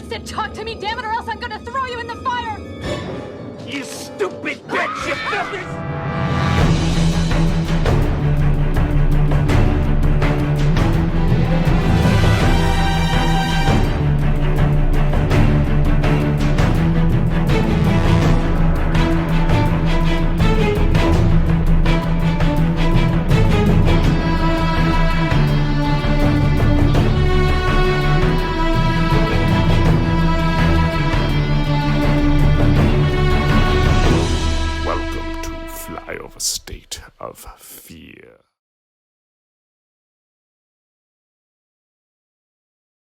Sit, talk to me, damn it, or else I'm gonna throw you in the fire! You stupid bitch, you filthy... Flyover state of fear.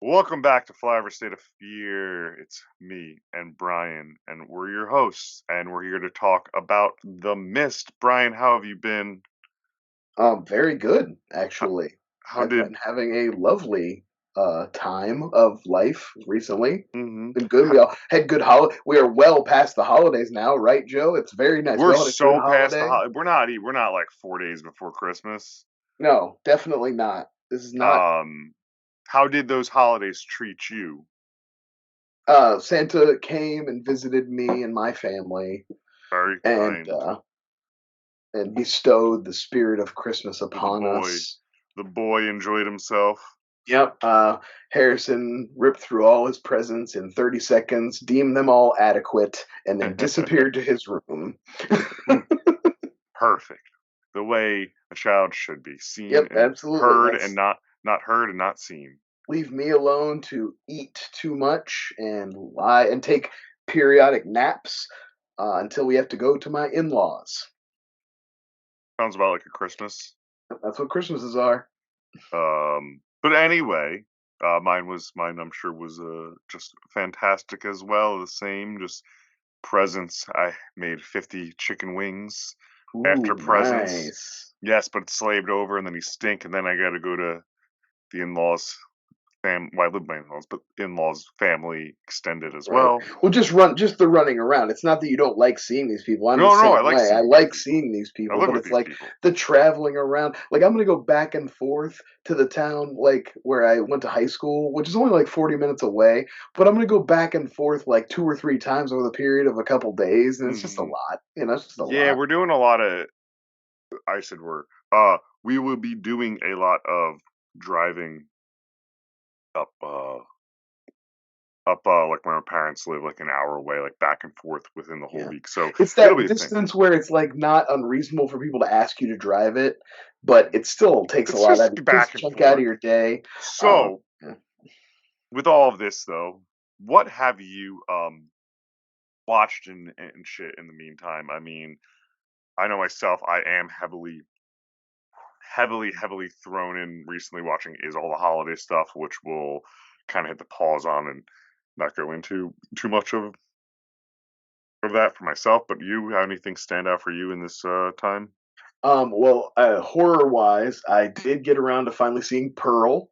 Welcome back to Flyover State of Fear. It's me and Brian, and we're your hosts, and we're here to talk about The Mist. Brian, how have you been? Very good, actually. I've been having a lovely time of life recently. Mm-hmm. Been good. We all had good holiday. We are well past the holidays now, right, Joe? It's very nice. We're so past the holiday. We're not like 4 days before Christmas. No, definitely not. This is not. How did those holidays treat you? Santa came and visited me and my family. Very kind. And bestowed the spirit of Christmas upon us. The boy enjoyed himself. Yep. Harrison ripped through all his presents in 30 seconds, deemed them all adequate, and then disappeared to his room. Perfect. The way a child should be seen, yep, and absolutely. Heard and not heard and not seen. Leave me alone to eat too much and lie and take periodic naps until we have to go to my in-laws. Sounds about like a Christmas. That's what Christmases are. But anyway, mine I'm sure was just fantastic as well. The same, just presents. I made 50 chicken wings. Ooh, after presents. Nice. Yes, but it slaved over, and then he stink, and then I got to go to the in-laws. Well, I live with my in-laws, but in-laws family extended as well. Well, just the running around. It's not that you don't like seeing these people. I'm I like seeing these people, but it's like the traveling around. Like, I'm gonna go back and forth to the town like where I went to high school, which is only like 40 minutes away. But I'm gonna go back and forth like 2 or 3 times over the period of a couple days, and it's just a lot. It's just a lot. Yeah, we're doing a lot of. I said we will be doing a lot of driving up like where my parents live, like an hour away, like back and forth within the whole week. So it's that distance where it's like not unreasonable for people to ask you to drive it, but it still takes a lot of chunk out of your day. So with all of this though, what have you watched and shit in the meantime? I mean, I know myself, I am heavily thrown in recently watching Is All the Holiday Stuff, which we'll kind of hit the pause on and not go into too much of that for myself. But you, have anything stand out for you in this time? Well, horror-wise, I did get around to finally seeing Pearl.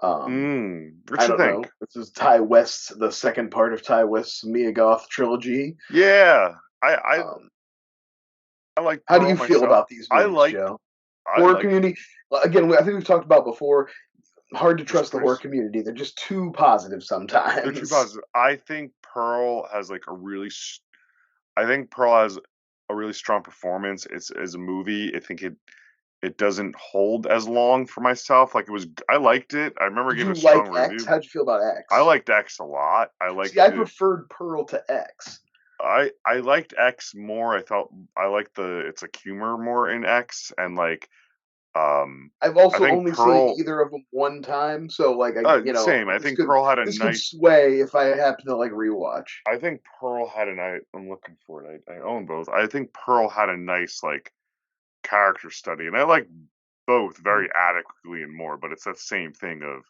What you think? This is Ty West's, the second part of Ty West's Mia Goth trilogy. Yeah, I like Pearl. How do you feel about these movies, Joe? Horror community, again, I think we've talked about before, hard to trust the horror community. They're just too positive sometimes. They're too positive. I think Pearl has like a really strong performance. It's as a movie. I think it doesn't hold as long for myself. Like I liked it. I remember giving a strong review. How'd you feel about X? I liked X a lot. I preferred Pearl to X. I liked X more. I liked it's like humor more in X, and like I've also only seen either of them one time, so like same. I think Pearl had a nice could sway if I happen to like rewatch. I think Pearl had I'm looking for it. I own both. I think Pearl had a nice like character study, and I like both very adequately and more. But it's that same thing of,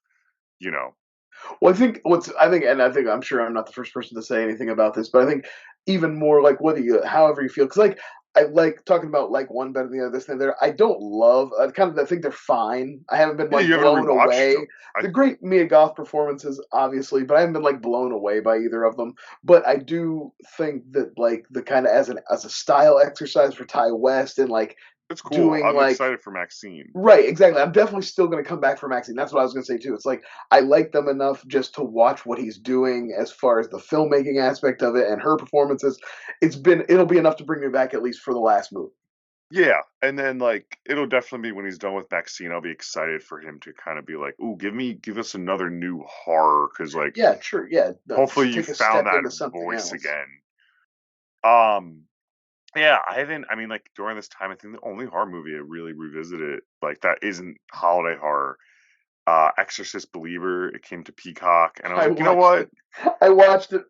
Well, I'm sure I'm not the first person to say anything about this, but I think even more like however you feel, because like I like talking about like one better than the other, this and there. I don't love I think they're fine. I haven't been like blown away. The great Mia Goth performances, obviously, but I haven't been like blown away by either of them. But I do think that like the kind of as a style exercise for Ty West and like It's cool. doing I'm like excited for Maxine. right, exactly. I'm definitely still going to come back for Maxine. That's what I was going to say too. It's like I like them enough just to watch what he's doing as far as the filmmaking aspect of it and her performances. It'll be enough to bring me back at least for the last movie. Yeah, and then like it'll definitely be when he's done with Maxine. I'll be excited for him to kind of be like, "Ooh, give us another new horror," because like Yeah, sure. Yeah, hopefully you take a found step that into something voice else. again. Um, yeah, I haven't. I mean, like during this time, I think the only horror movie I really revisited like that isn't holiday horror. Exorcist Believer. It came to Peacock, and I was I like, you know watched what? it. I watched it.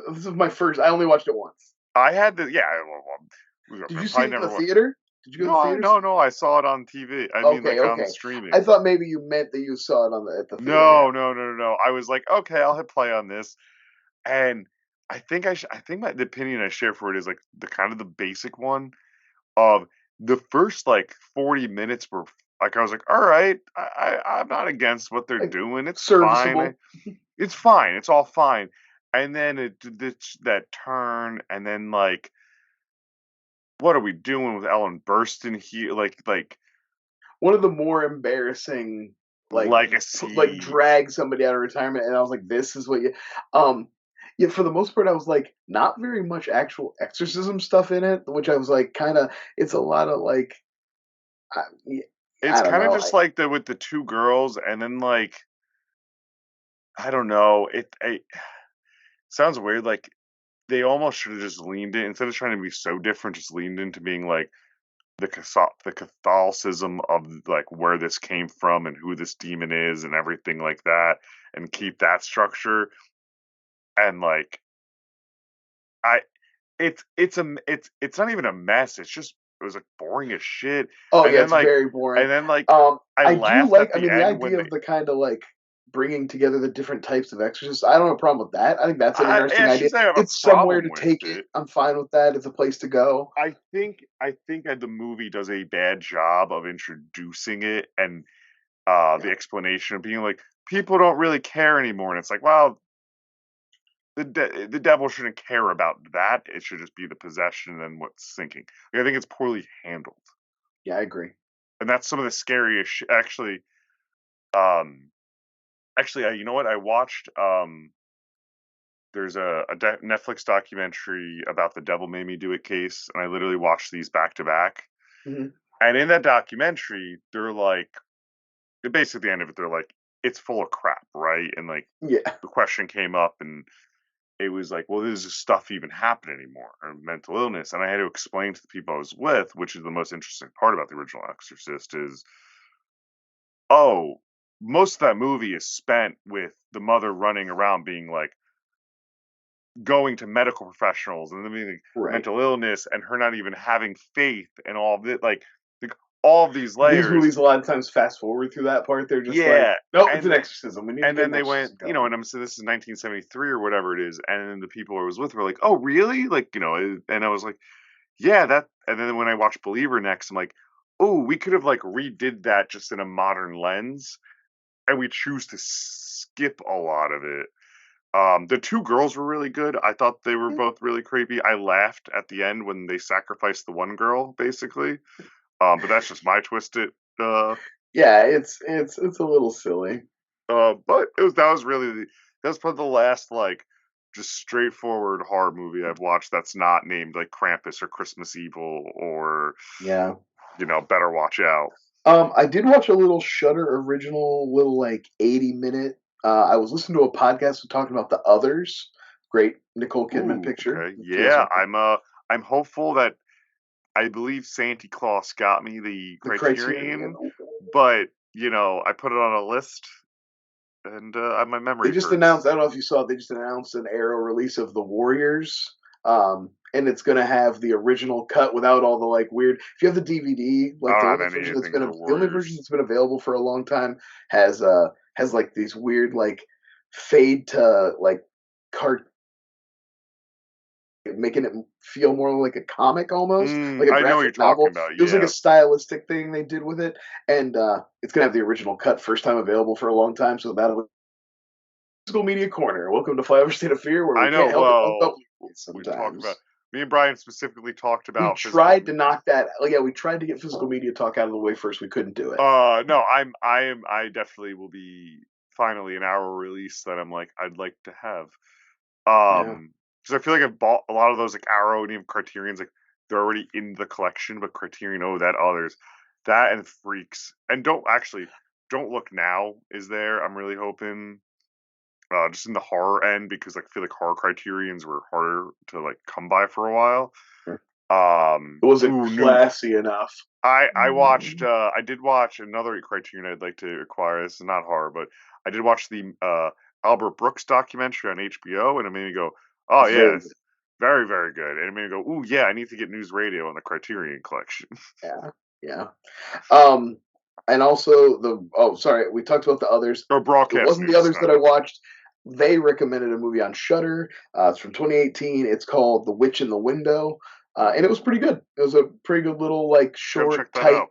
This is my first. I only watched it once. I had the yeah. Did I you see probably it in the never. theater? Did you go to the No, theaters? no. I saw it on TV. I mean, Okay, like on okay. I streaming. thought maybe you meant that you saw it on at the theater. No, no, no, no, no. I was like, okay, I'll hit play on this, and I think the opinion I share for it is like the kind of the basic one of the first like 40 minutes were like I was like, all right, I'm not against what they're Like doing. It's fine. serviceable. It's fine. It's all fine. And then that turn, and then like, what are we doing with Ellen Burstyn here? Like One of the more embarrassing like legacy. drag somebody out of retirement, and I was like, this is what you um yeah, for the most part I was like not very much actual exorcism stuff in it, which I was like kind of it's a lot of like I, yeah, It's I don't kind of know. just like the with the two girls, and then like I don't know. It sounds weird. Like they almost should have just leaned in instead of trying to be so different. Just leaned into being like the Catholicism of like where this came from and who this demon is and everything like that, and keep that structure. And like I, it's not even a mess. It's just it was like boring as shit. Oh And yeah, then it's like very boring. and then like I I do laughed like. at I the mean, the end when idea they. of the kind of like bringing together the different types of exorcists. I don't have a problem with that. I think that's an interesting I idea. should say I have a It's somewhere problem to with take it. it. I'm fine with that. It's a place to go. I think that the movie does a bad job of introducing it and Yeah, the explanation of being like people don't really care anymore, and it's like, well, the devil shouldn't care about that. It should just be the possession and what's sinking. Like, I think it's poorly handled, yeah, I agree. and that's some of the scariest. Um, you know what? I watched. There's a Netflix documentary about the Devil Made Me Do It case, and I literally watched these back to back. Hmm. And in that documentary, they're like, basically at the end of it, they're like, it's full of crap, right? And like Yeah, the question came up, and it was like, well, does this stuff even happen anymore, or mental illness? And I had to explain to the people I was with, which is the most interesting part about the original Exorcist, is oh, most of that movie is spent with the mother running around being like going to medical professionals and then being like right. mental illness and her not even having faith and all of it, like all of these These layers. movies a lot of times fast forward through that part. They're just like, Yeah, nope, it's and an then exorcism. We need to and get then an they went, exorcism going. and I'm saying this is 1973 or whatever it is, and then the people I was with were like, "Oh, really?" Like, and I was like, "Yeah, that." And then when I watched Believer next, I'm like, "Oh, we could have like redid that just in a modern lens," and we choose to skip a lot of it. The two girls were really good. I thought they were both really creepy. I laughed at the end when they sacrificed the one girl, basically. But that's just my twisted. Yeah, it's a little silly. But that was really that was probably the last like just straightforward horror movie I've watched that's not named like Krampus or Christmas Evil or Yeah. Better Watch Out. I did watch a little Shutter original, little like 80-minute. I was listening to a podcast talking about The Others. Great Nicole Kidman Ooh, picture. okay, If you guys yeah, want to- I'm hopeful that I believe Santa Claus got me the the Criterion. Criterion, but I put it on a list and my They memory just hurts. announced. I don't know if you saw. They just announced an Arrow release of The Warriors. And it's gonna have the original cut without all the like weird. If you have the DVD, I like don't have anything for the only version Warriors. that's been available for a long time has like these weird like fade to like cart making it feel more like a comic almost, like a I know what you're graphic talking novel. about. It was like a Yeah. stylistic thing they did with it, and it's gonna have the original cut first time available for a long time. So that'll Physical Media Corner. Welcome to Flyover State of Fear, where we I know. can't help it but Well, double we talk about sometimes. Me and Brian specifically talked We about physical. tried to knock that. Oh yeah, we tried to get physical media talk out of the way first. We couldn't do it. No, I definitely will be finally an hour release that I'm like I'd like to have. Yeah. Because I feel like I've bought a lot of those like Arrow and even Criterion's like they're already in the collection, but Criterion that others that and Freaks and don't look now is there. I'm really hoping just in the horror end because like I feel like horror Criterions were harder to like come by for a while. Was it New. classy enough? I watched I did watch another Criterion I'd like to acquire. This is not horror, but I did watch the Albert Brooks documentary on HBO, and it made me go, "Oh It's yeah, very it's very very good." And it made me go, "Ooh yeah, I need to get News Radio on the Criterion collection." yeah, yeah. Um, and also sorry, we talked about the others. Or It broadcast wasn't the news. others that I watched. They recommended a movie on Shudder. It's from 2018. It's called The Witch in the Window, and it was pretty good. It was a pretty good little like Gotta short, check that out.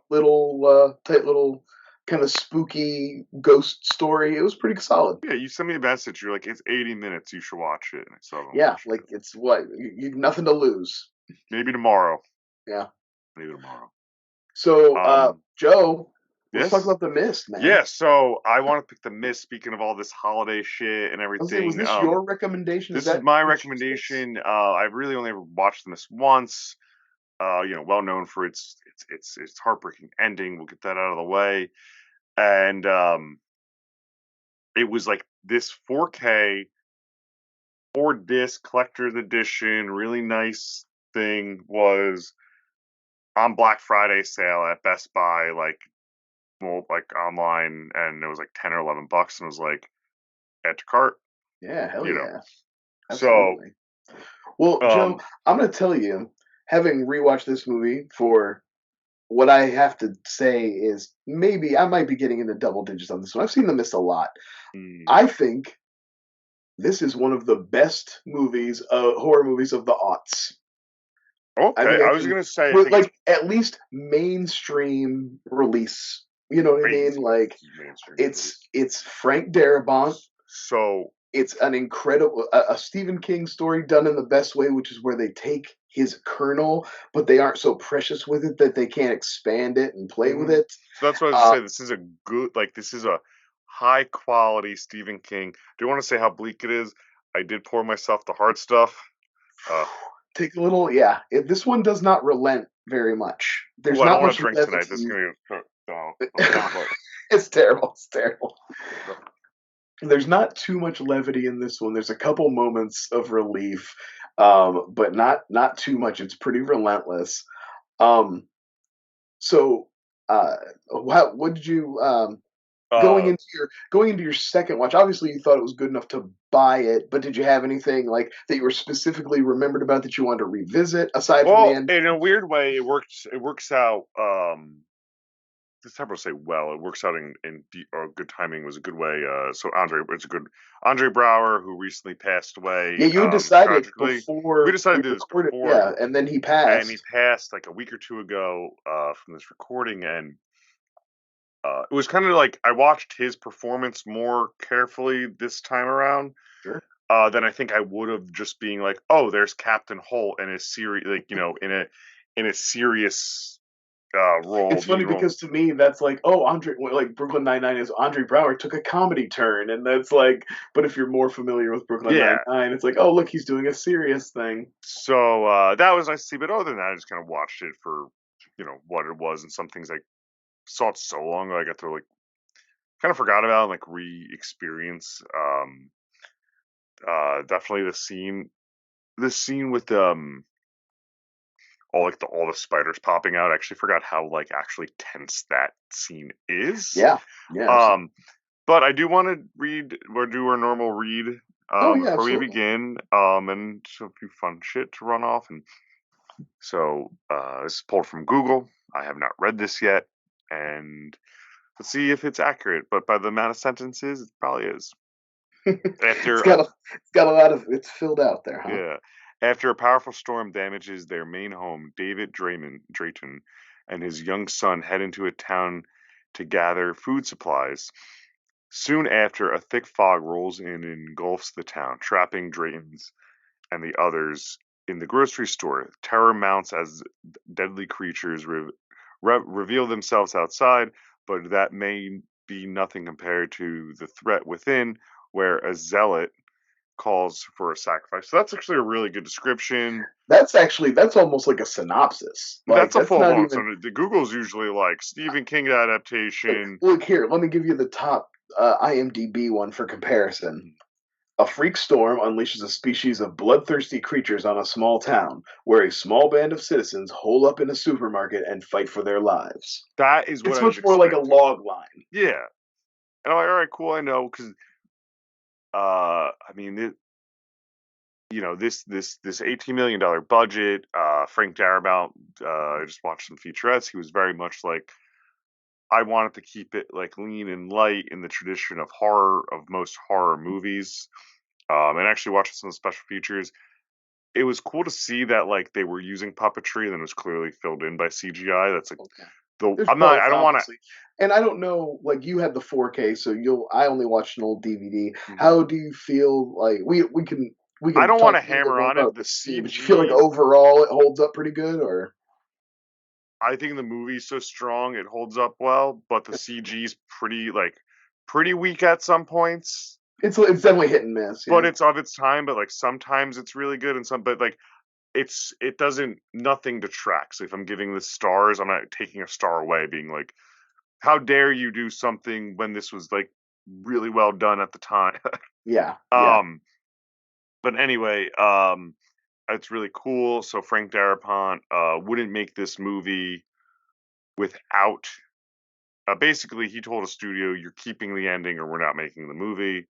tight little kind of spooky ghost story. It was pretty solid. Yeah, you sent me a message. You're like, "It's 80 minutes. You should watch it." And I still haven't Yeah, watched like it. it's what nothing to lose. Maybe tomorrow. Yeah. Maybe tomorrow. So, Joe, let's talk Yes. about The Mist, man. Yeah, so I want to pick The Mist. Speaking of all this holiday shit and I was gonna say, was everything, this your recommendation? this is my recommendation. I've really only ever watched The Mist once. Well known for its heartbreaking ending. We'll get that out of the way. And it was like this 4K 4 disc collector's edition, really nice thing was on Black Friday sale at Best Buy, like online, and it was like $10 or $11, and it was like add to cart, Yeah, hell you know. yeah, So, absolutely. Well, Joe, I'm gonna tell you, having rewatched this movie for what I have to say is maybe I might be getting into double digits on this one. I've seen The Mist a lot. I think this is one of the best movies, horror movies of the aughts. I okay, think I I was can, gonna say I with think it's like at least mainstream release. You know what I mean? crazy Like mainstream release. it's Frank Darabont. So It's an incredible a Stephen King story done in the best way, which is where they take his kernel, but they aren't so precious with it that they can't expand it and play with it. So that's what I was Uh, saying. This is a good, like, this is a high quality Stephen King. Do you want to say how bleak it is? I did pour myself the hard stuff. take a little, yeah. This one does not relent very much. There's I don't not want much to drink tonight. This is levity. gonna be down, It's terrible. It's terrible. but There's not too much levity in this one. There's a couple moments of relief, but not too much. It's pretty relentless. Um, so, what did you uh, going into your second watch? Obviously, you thought it was good enough to buy it, but did you have anything like that you were specifically remembered about that you wanted to revisit aside from the well, end? in a weird way, it works. It works out. It's hard to say. Well, it works out or good timing was a good way. So it's a good Andre Brower who recently passed Yeah, away you had decided tragically. We before decided we to do this recorded, before, yeah, and then he and he passed. passed like a week or two ago from this recording, and it was kind of like I watched his performance more carefully this time around Sure. than I think I would have just being like, oh, there's Captain Holt in a serious, like in a serious role, It's lead funny role. because to me that's like, oh, Andre, like Brooklyn Nine-Nine is Andre Brower took a comedy turn, and that's like, but if you're more familiar with Brooklyn Yeah. Nine-Nine, it's like, oh, look, he's doing a serious thing. So that was nice to see, but other than that, I just kind of watched it for what it was, and some things I saw it so long ago I got to like kind of forgot about and like re-experience. Definitely the scene with all the spiders popping out. I actually forgot how like actually tense that scene is. Yeah, yeah, absolutely. But I do want to read or do our normal read Oh yeah, before we absolutely. begin. And a few fun shit to run off. And so this is pulled from Google. I have not read this yet, and let's see if it's accurate. But by the amount of sentences, it probably is. it's After got a it's got a lot of it's filled out there, huh? Yeah. After a powerful storm damages their main home, David Drayton and his young son head into a town to gather food supplies. Soon after, a thick fog rolls in and engulfs the town, trapping Drayton's and the others in the grocery store. Terror mounts as deadly creatures reveal themselves outside, but that may be nothing compared to the threat within, where a zealot calls for a sacrifice. So that's actually a really good description. That's almost like a synopsis. Like That's a that's full not blown. even. So the Google's usually like Stephen King adaptation. Look here, let me give you the top IMDb one for comparison. A freak storm unleashes a species of bloodthirsty creatures on a small town, where a small band of citizens hole up in a supermarket and fight for their lives. That is what It's I was much more like a expecting. log line. Yeah, and I'm like, all right, cool. I know because I mean, this $18 million budget. Frank Darabont. I just watched some featurettes. He was very much like, I wanted to keep it like lean and light in the tradition of horror, of most horror movies. And actually watching some of the special features, it was cool to see that like they were using puppetry and then it was clearly filled in by CGI. That's like Okay. the There's I'm not both, I don't want obviously. And I don't know, like you had the 4K, so I only watched an old DVD. to. How do you feel like we I can don't want talk to a little bit hammer more on it. about The the scene, but you feel like CG, overall it holds up pretty good, or I think the movie's so strong it holds up well, but the CG's pretty weak at some points. it's definitely hit and miss, But yeah. it's of its time, but like sometimes it's really good and some but like it doesn't nothing detracts. If I'm giving this stars, I'm not taking a star away, being like, how dare you do something when this was like really well done at the time. Yeah, yeah. um but anyway, it's really cool. So Frank Darabont wouldn't make this movie without basically he told a studio, you're keeping the ending or we're not making the movie.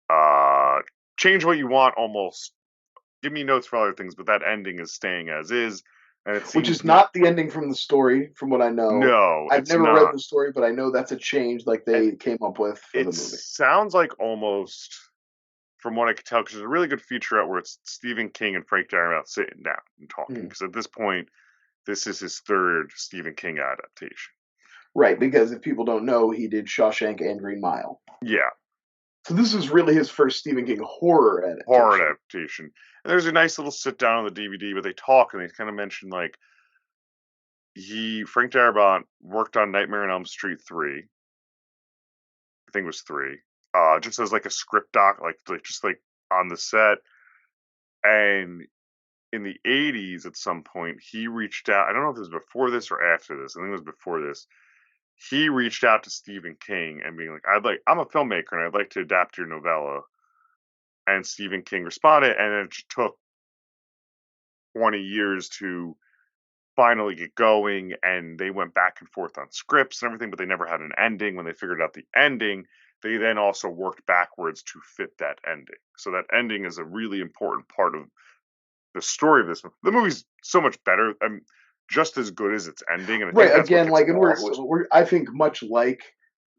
Uh Change what you want, almost give me notes for other things, but that ending is staying as is. And it Which seems is not the ending from the story, from what I know. no, I've it's never read not. the story, but I know that's a change like And they came up with for the it movie. sounds like almost, from what I could tell, because there's a really good featurette where it's Stephen King and Frank Darabont sitting down and talking. Hmm. Because at this point, this is his third Stephen King adaptation. Right, because if people don't know, he did Shawshank and Green Mile. Yeah, So this is really his first Stephen King horror horror adaptation. adaptation. And there's a nice little sit down on the DVD, but they talk and they kind of mention like Frank Darabont worked on Nightmare on Elm Street 3. I think it was 3. Just as like a script doc, like just like on the set. And in the 80s, at some point, he reached out. I don't know if it was before this or after this. I think it was before this. He reached out to Stephen King and being like, I'm a filmmaker and I'd like to adapt your novella. And Stephen King responded, and it took 20 years to finally get going. And they went back and forth on scripts and everything, but they never had an ending. When they figured out the ending, they then also worked backwards to fit that ending. So that ending is a really important part of the story of this. The movie's so much better. Just as good as its ending, and I think Right, that's what again, gets like, and lost. we're I think much like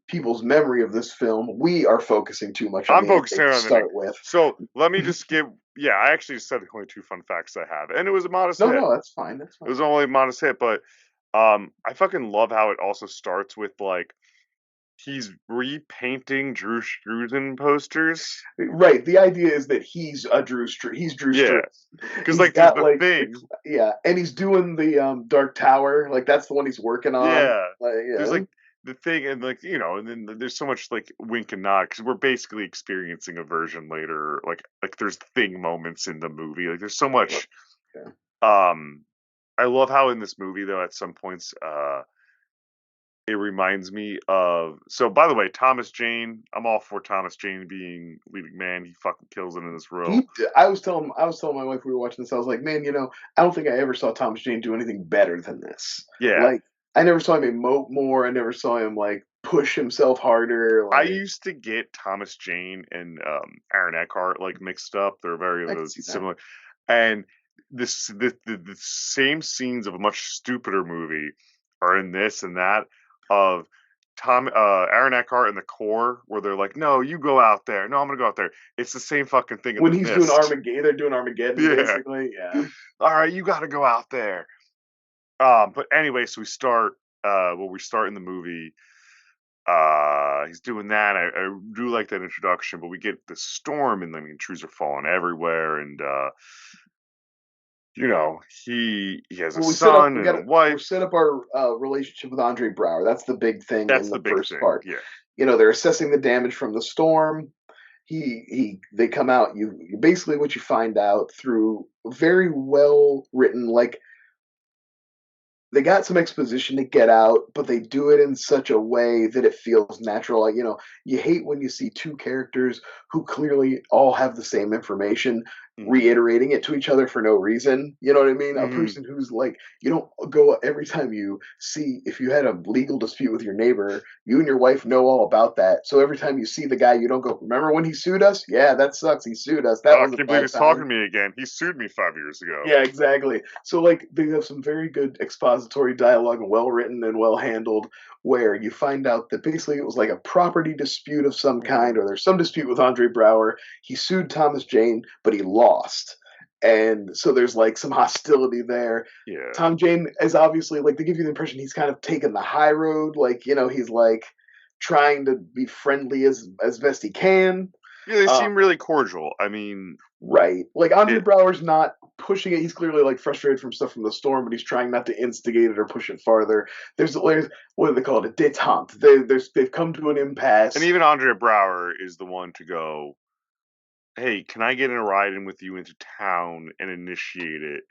people's memory of this film, we are focusing too much on I'm the ending focusing to on the ending. start with. So let me just give. Yeah, I actually said the only 2 fun facts I have, and it was a modest No, hit. no, that's fine. That's It fine. was only a modest hit, but I fucking love how it also starts with like he's repainting Drew Struzan posters. Right. The idea is that he's Drew Yeah, Struzan. because He's like there's got the like thing. yeah, and he's doing the Dark Tower. Like that's the one he's working on. Yeah, Like there's yeah. like the thing, and like and then there's so much like wink and nod because we're basically experiencing a version later. Like there's thing moments in the movie. Like there's so much. Yeah. Um, I love how in this movie though, at some points, it reminds me of. So by the way, Thomas Jane. I'm all for Thomas Jane being leading man. He fucking kills it in this role. I was telling my wife we were watching this. I was like, man, I don't think I ever saw Thomas Jane do anything better than this. Yeah, Like, I never saw him emote more. I never saw him like push himself harder. I Like, used to get Thomas Jane and Aaron Eckhart like mixed up. They're very I can see that. similar, and the same scenes of a much stupider movie are in this and that of Aaron Eckhart and the Core, where they're like, "No, you go out there. No, I'm gonna go out there." It's the same fucking thing in When the he's doing Mist. Armageddon, they're doing Armageddon Yeah. basically. Yeah. All right, you got to go out there. But anyway, so we start. We start in the movie. He's doing that. I do like that introduction, but we get the storm, and I mean, trees are falling everywhere, and he has a Well, we set up son we and got a to we wife. set up our relationship with Andre Brower. That's the big thing in That's the the big first thing. part. Yeah. They're assessing the damage from the storm. They come out. You basically what you find out through very well written, like they got some exposition to get out, but they do it in such a way that it feels natural. Like, you hate when you see two characters who clearly all have the same information Hmm. reiterating it to each other for no reason. You know what I mean? A Hmm. person who's like, you don't go every time you see, if you had a legal dispute with your neighbor, you and your wife know all about that. So every time you see the guy, you don't go, remember when he sued us? Yeah, that sucks. He sued us. That Oh, I was a can't believe bad he's talking time. to me again. He sued me 5 years ago. Yeah, exactly. So like they have some very good expository dialogue, well written and well handled, where you find out that basically it was like a property dispute of some Hmm. kind, or there's some dispute with Andre Brower. He sued Thomas Jane, but he lost. And so there's like some hostility there. Yeah. Tom Jane is obviously like they give you the impression he's kind of taken the high road, like, he's like trying to be friendly as best he can. Yeah, they Um, seem really cordial. I mean, Right. Like Andre it. Brower's not pushing it. He's clearly like frustrated from stuff from the storm, but he's trying not to instigate it or push it farther. There's what do they call it? A détente. They've come to an And impasse. even Andre Brower is the one to go, hey, can I get in a ride in with you into town and initiate it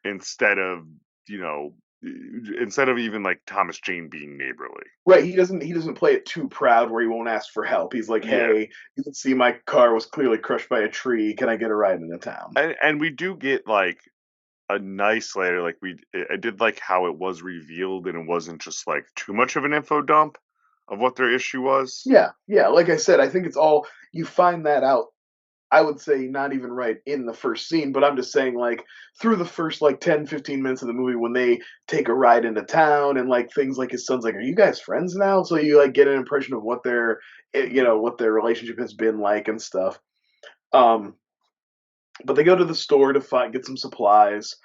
instead of, you know, instead of even like Thomas Jane being neighborly. Right. He doesn't play it too proud where he won't ask for help. He's like, Yeah. hey, you can see my car was clearly crushed by a tree. Can I get a ride into town? And we do get like a nice later, like I did like how it was revealed and it wasn't just like too much of an info dump of what their issue was. Yeah, yeah. Like I said, I think it's all you find that out. I would say not even right in the first scene, but I'm just saying like through the first like 10, 15 minutes of the movie when they take a ride into town and like things like his son's like, are you guys friends now? So you like get an impression of what what their relationship has been like and stuff. Um, but they go to the store to get some supplies.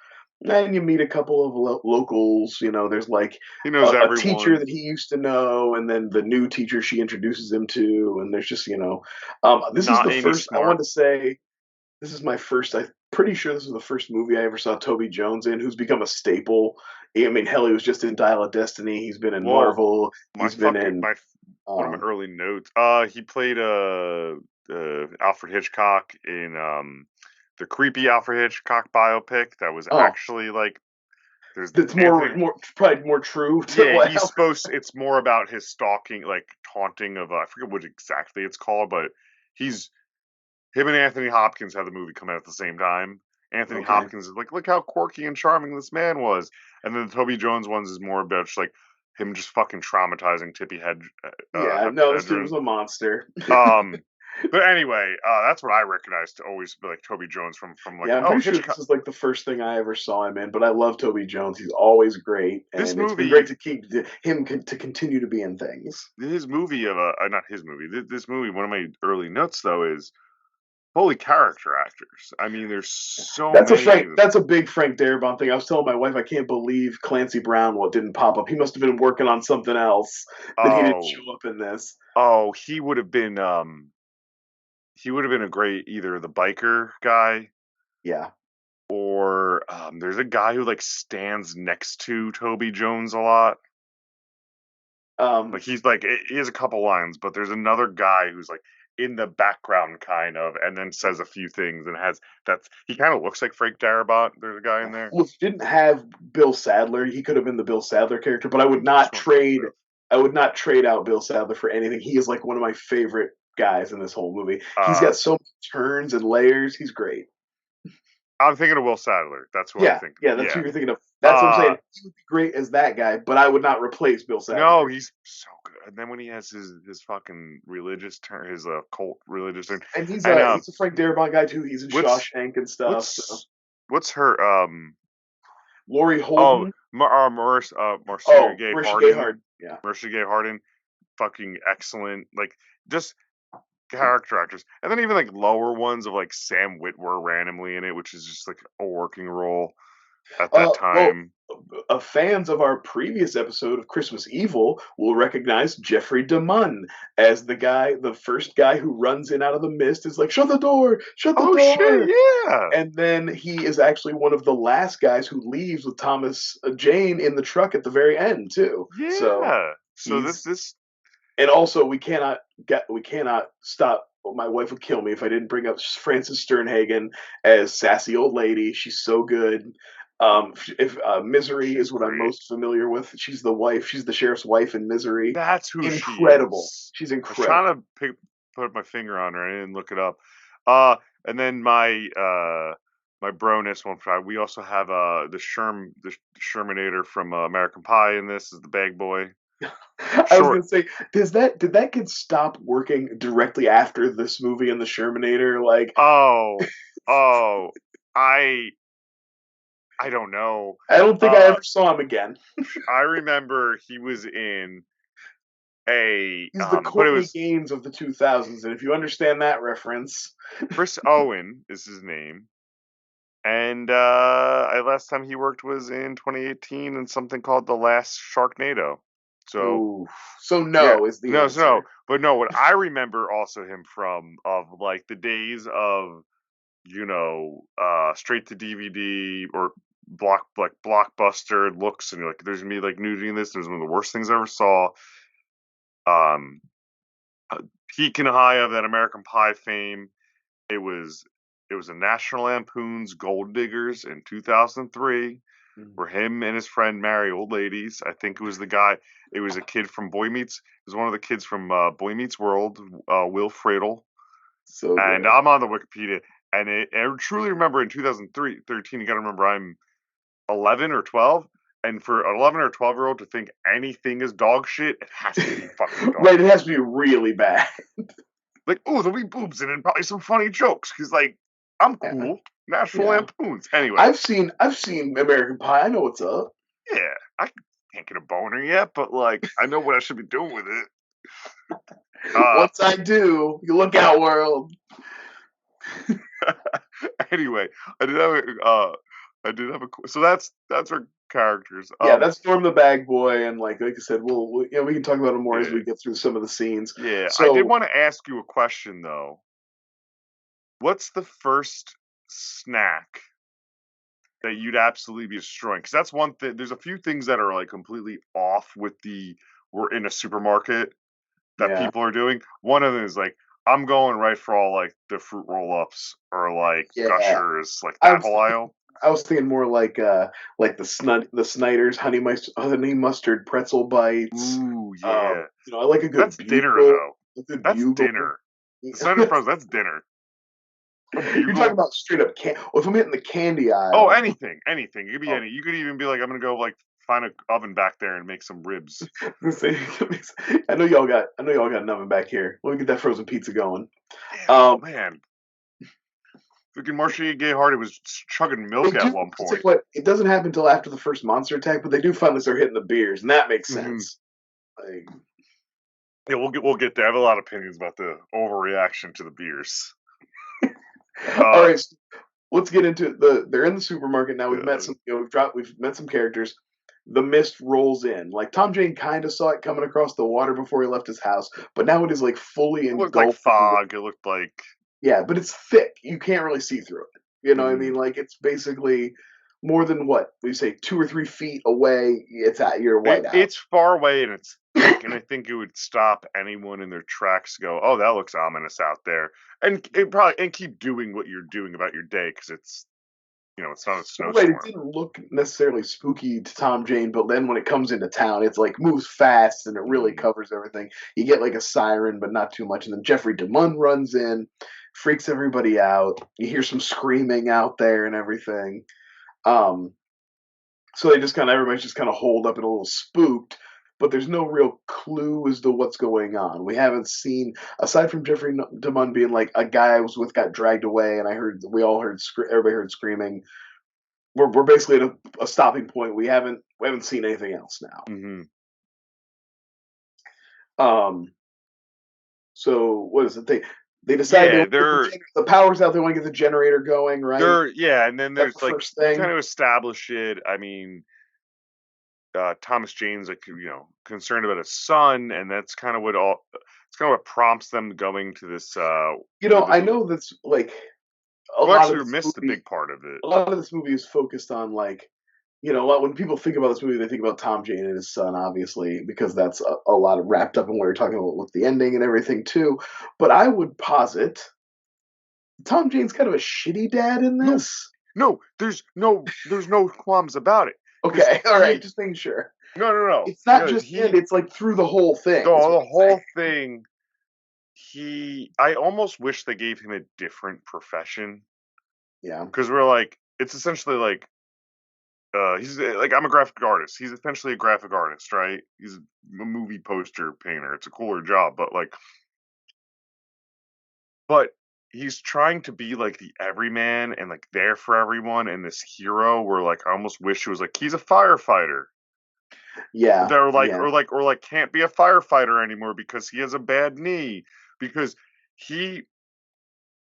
And you meet a couple of locals. There's like He knows a teacher everyone. that he used to know, and then the new teacher she introduces him to. And there's just, this is Not the Amy first, I want Smart. to say, this is my first. I'm pretty sure this is the first movie I ever saw Toby Jones in, who's become a staple. I mean, hell, he was just in Dial of Destiny. He's been in Well, Marvel. my He's been fucking in. my one of my Um, early notes. He played Alfred Hitchcock in the creepy Alfred Hitchcock biopic that was oh, actually like there's that's Anthony. more probably more true to Yeah, what he's supposed. It's more about his stalking, like taunting of. I forget what exactly it's called, but he's him and Anthony Hopkins had the movie come out at the same time. Anthony Okay. Hopkins is like, look how quirky and charming this man was, and then the Toby Jones ones is more about just like him just fucking traumatizing Tippy Yeah, no, this dude Hedren. was a monster. Um, but anyway, that's what I recognize to always be like Toby Jones from like Yeah, I'm oh pretty sure this Hitchcock. is like the first thing I ever saw him in, but I love Toby Jones. He's always great, This and it's been great movie, to keep him to continue to be in things. his movie of not his movie. This movie, one of my early notes though is holy character actors. I mean, there's so many of them. That's a big Frank Darabont thing. I was telling my wife I can't believe Clancy Brown didn't pop up. He must have been working on something else that he didn't show Oh, up in this. oh, he would have been a great either the biker guy Yeah. or there's a guy who like stands next to Toby Jones a lot. Um Like he's like he has a couple lines, but there's another guy who's like in the background kind of, and then says a few things and has that's he kind of looks like Frank Darabont. There's a guy in there. well, if you didn't have Bill Sadler, he could have been the Bill Sadler character, but That's what I'm thinking of. I would not trade out Bill Sadler for anything. He is like one of my favorite guys in this whole movie. He's Uh, got so many turns and layers. He's great. I'm thinking of Will Sadler. That's who I'm Yeah, thinking. yeah, that's who Yeah. you're thinking of. That's what I'm saying. Uh, He would be great as that guy, but I would not replace Bill no, Sadler. he's so good. And then when he has his fucking religious turn, his cult religious turn, And and he's a Frank Darabont guy too. He's in what's Shawshank and stuff. So what's her Laurie oh Holden. Marcia Oh, Gay Marisha Gay Harden, Harden. Yeah. Marcia Gay Harden, fucking excellent. Like just character actors, and then even like lower ones of like Sam Witwer randomly in it, which is just like a working role at that Well, time. fans of our previous episode of Christmas Evil will recognize Jeffrey DeMunn as the first guy who runs in out of the mist. Is like, shut the door, shut the door. Shit, yeah. And then he is actually one of the last guys who leaves with Thomas Jane in the truck at the very end too. Yeah. So this and also we cannot stop. My wife would kill me if I didn't bring up Frances Sternhagen as sassy old lady. She's so good. If Misery is what I'm most familiar with. She's the wife. She's the sheriff's wife in Misery. That's who incredible. She is. She's incredible. I was trying to put my finger on her. I didn't look it up. And then my broness one. We also have the Shermanator from American Pie in this is the bag boy. I was gonna say, did that kid stop working directly after this movie and the Shermanator? Like, I don't know. I don't think I ever saw him again. I remember he was in He's the Courtney Gaines of the 2000s, and if you understand that reference, Chris Owen is his name. And last time he worked was in 2018 in something called The Last Sharknado. So is the answer. No. But no, what I remember also him from of like the days of straight to DVD or blockbuster looks, and you're like, there's gonna be like nudity in this. It was one of the worst things I ever saw. Peak and high of that American Pie fame. It was a National Lampoon's Gold Diggers in 2003, where him and his friend marry old ladies. I think it was the guy. It was a kid from Boy Meets. It was one of the kids from Boy Meets World, Will Friedle. So good. And I'm on the Wikipedia. And I truly remember in 2013, you got to remember I'm 11 or 12. And for an 11 or 12-year-old to think anything is dog shit, it has to be fucking dog right, it has to be really bad. Like, there'll be boobs in it and probably some funny jokes. Because, like, I'm cool. National Lampoons. Anyway. I've seen American Pie. I know what's up. Yeah. I can't get a boner yet, but, like, I know what I should be doing with it. Once I do, you look out, world. Anyway, I did have a. So that's our characters. Yeah, that's Norm the Bag Boy, and like I said, we can talk about it more as we get through some of the scenes. Yeah, so, I did want to ask you a question though. What's the first snack that you'd absolutely be destroying? Because that's one thing. There's a few things that are like completely off with we're in a supermarket that people are doing. One of them is like, I'm going right for all like the fruit roll-ups or like Gushers, like that whole aisle. I was thinking more like the Snyder's honey mustard pretzel bites. Ooh, yeah. I like a good. That's dinner though. That's dinner. The Snyder's pretzel, that's dinner. You're talking about straight up if I'm hitting the candy aisle. Oh, anything. It could be any. You could even be like, I'm gonna go like find an oven back there and make some ribs. I know y'all got an oven back here. Let me get that frozen pizza going. Damn, man. Freaking Marcia Gay Hardy was chugging milk at one point. It doesn't happen until after the first monster attack, but they do finally start hitting the beers, and that makes sense. Yeah, we'll get there. I have a lot of opinions about the overreaction to the beers. All right, so let's get into it. They're in the supermarket now. We've met some. We've met some characters. The mist rolls in. Like Tom Jane kind of saw it coming across the water before he left his house, but now it is like fully engulfed. It looked like fog. It looked like. Yeah, but it's thick. You can't really see through it. You know what I mean? Like, it's basically more than what we say 2 or 3 feet away. You're white out. It's far away and it's thick, and I think it would stop anyone in their tracks. Go, oh, that looks ominous out there, and keep doing what you're doing about your day because it's it's not a snowstorm. Right, it didn't look necessarily spooky to Tom Jane, but then when it comes into town, it's like moves fast and it really covers everything. You get like a siren, but not too much, and then Jeffrey DeMunn runs in. Freaks everybody out. You hear some screaming out there and everything. So everybody's just kind of holed up and a little spooked, but there's no real clue as to what's going on. We haven't seen, aside from Jeffrey DeMunn being like, a guy I was with got dragged away, and everybody heard screaming. We're basically at a stopping point. We haven't seen anything else now. So what is it? They decide the power's out. They want to get the generator going, right? And then there's like kind of establish it. I mean, Thomas Jane's like concerned about his son, and that's kind of what prompts them going to this. I know that's like a Well, lot of actually, we this missed a movie. big part of it. A lot of this movie is focused on like, a lot when people think about this movie, they think about Tom Jane and his son, obviously, because that's a lot of wrapped up in what you're talking about with the ending and everything too. But I would posit Tom Jane's kind of a shitty dad in No, this. no, there's no qualms about it. 'Cause Okay, all right, just making sure. no. It's not Yeah, just the end; it's like through the whole thing. Is what the I'm saying. whole thing. I almost wish they gave him a different profession Yeah, because we're like, it's essentially like, he's like, I'm a graphic artist. He's essentially a graphic artist, right? He's a movie poster painter. It's a cooler job, but he's trying to be like the everyman and like there for everyone and this hero where like I almost wish it was like he's a firefighter. yeah, They're like yeah. or can't be a firefighter anymore because he has a bad knee. Because he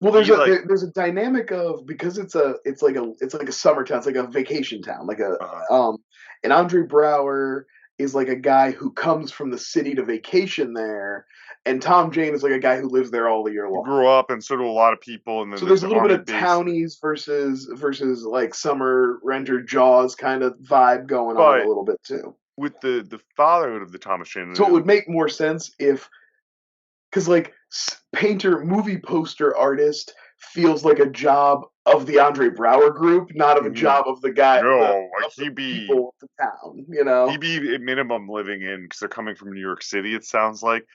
Well, he like there's a dynamic of, because it's like a summer town, it's like a vacation town, like a uh, um, and Andre Brower is like a guy who comes from the city to vacation there, and Tom Jane is like a guy who lives there all the year long. grew up and so do a lot of people and then So there's there's a the little bit army of base. townies versus like summer renter Jaws kind of vibe going on a But little bit too. with the fatherhood of the Thomas Jane So it would make more sense if, because like painter, movie poster artist feels like a job of the Andre Brower group, not of a mhm, job of the guy, no, like of the people of the town. You know, he'd be at minimum living in because they're coming from New York City. It sounds like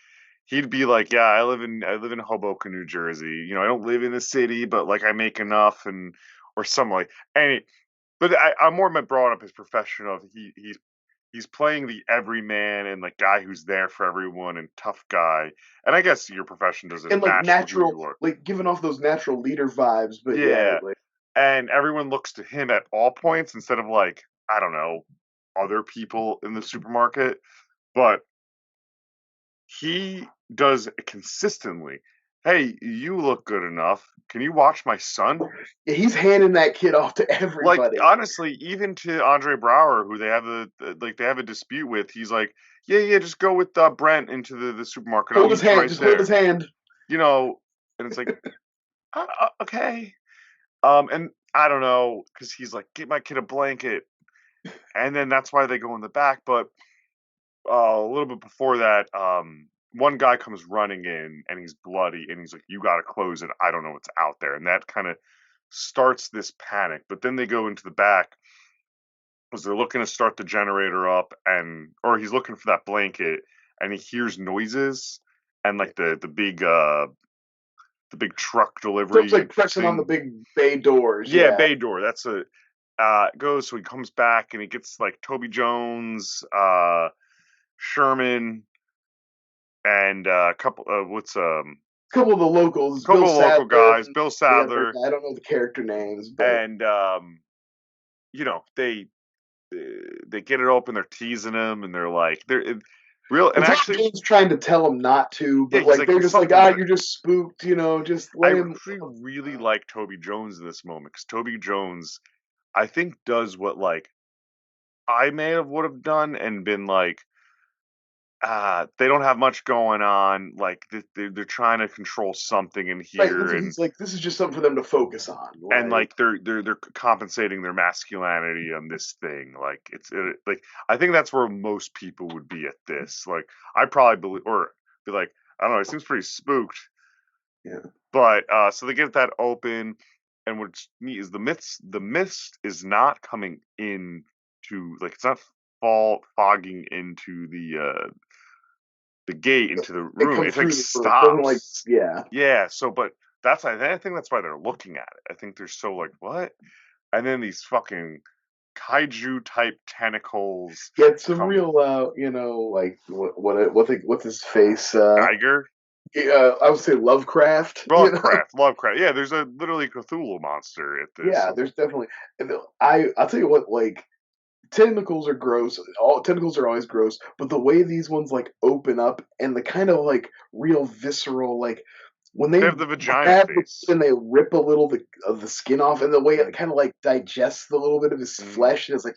he'd be like, yeah, I live in Hoboken, New Jersey. I don't live in the city, but like I make enough and or something like any. But I'm more brought up his profession of he's playing the everyman and like guy who's there for everyone and tough guy. And I guess your profession doesn't and like match to who natural, you are. like giving off those natural leader vibes. But yeah, Yeah, like and everyone looks to him at all points instead of like I don't know other people in the supermarket. But he does it consistently. Hey, you look good enough. Can you watch my son? yeah, he's handing that kid off to Like everybody. honestly, even to Andre Brower, who they have they have a dispute with, he's like, yeah, just go with Brent into the supermarket. I'll Hold his meet you hand, right just hold his there. hand. And it's like, okay. And I don't know, because he's like, get my kid a blanket, and then that's why they go in the back. But a little bit before that, one guy comes running in and he's bloody and he's like, "You got to close it. I don't know what's out there." And that kind of starts this panic. But then they go into the back because they're looking to start the generator up, or he's looking for that blanket and he hears noises and like the big truck So it's delivery like pressing on the thing. big bay doors. Yeah, Yeah, bay door. That's a goes. So he comes back and he gets like Toby Jones, Sherman, and a couple. What's a couple of the locals, Bill couple of local Sadler guys, and Bill the other Sadler, guy. I don't know the character names, but and they get it open. They're teasing him, and they're like, real. And well, Tom actually, Jane's trying to tell him not to, yeah, but he's like like they're just like, something's. you're just spooked, just I let him. actually really like Toby Jones in this moment because Toby Jones, I think, does what like I may have would have done and been like, they don't have much going on. Like they're trying to control something in Right, that's here, what and he's like. This is just something for them to focus on. Like, like they're compensating their masculinity on this thing. Like like I think that's where most people would be at this. Like I probably believe or be like I don't know. It seems pretty spooked, yeah, but so they get that open, and what's neat is the mist is not coming in to like it's not fogging into the gate into the it room. comes It like through the roof. Doesn't like, stops. yeah, Yeah, so but I think that's why they're looking at it. I think they're so like, what? And then these fucking kaiju type tentacles yeah. It's a come real, like what's his face? Geiger. I would say Lovecraft. Lovecraft. Yeah, there's a literally Cthulhu monster at this. Yeah, there's definitely. And I'll tell you what, like tentacles are gross. All tentacles are always gross, but the way these ones like open up and the kind of like real visceral, like when They they have the vagina grab the face. kid and they rip a little of the skin off, and the way it kind of like digests a little bit of his Mm. flesh, and it's like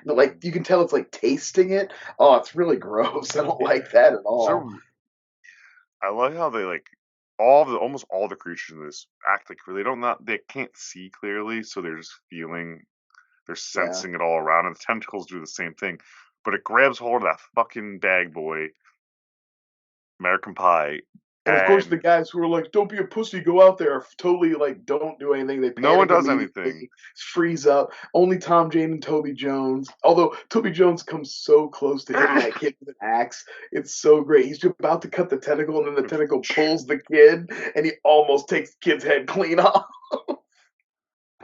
Like you can tell it's like tasting it. Oh, it's really gross. I don't like that at all. So I like how they like almost all the creatures in this act like they can't see clearly, so they're just they're Yeah. sensing it all around, and the tentacles do the same thing. But it grabs hold of that fucking bag boy, American Pie, And of course, the and guys who are like, "Don't be a pussy, go out there," are totally like, don't do anything. They no one panic does anything. immediately, freeze up. Only Tom Jane and Toby Jones. Although Toby Jones comes so close to hitting that kid with an axe, it's so great. He's about to cut the tentacle, and then the tentacle pulls the kid, and he almost takes the kid's head clean off.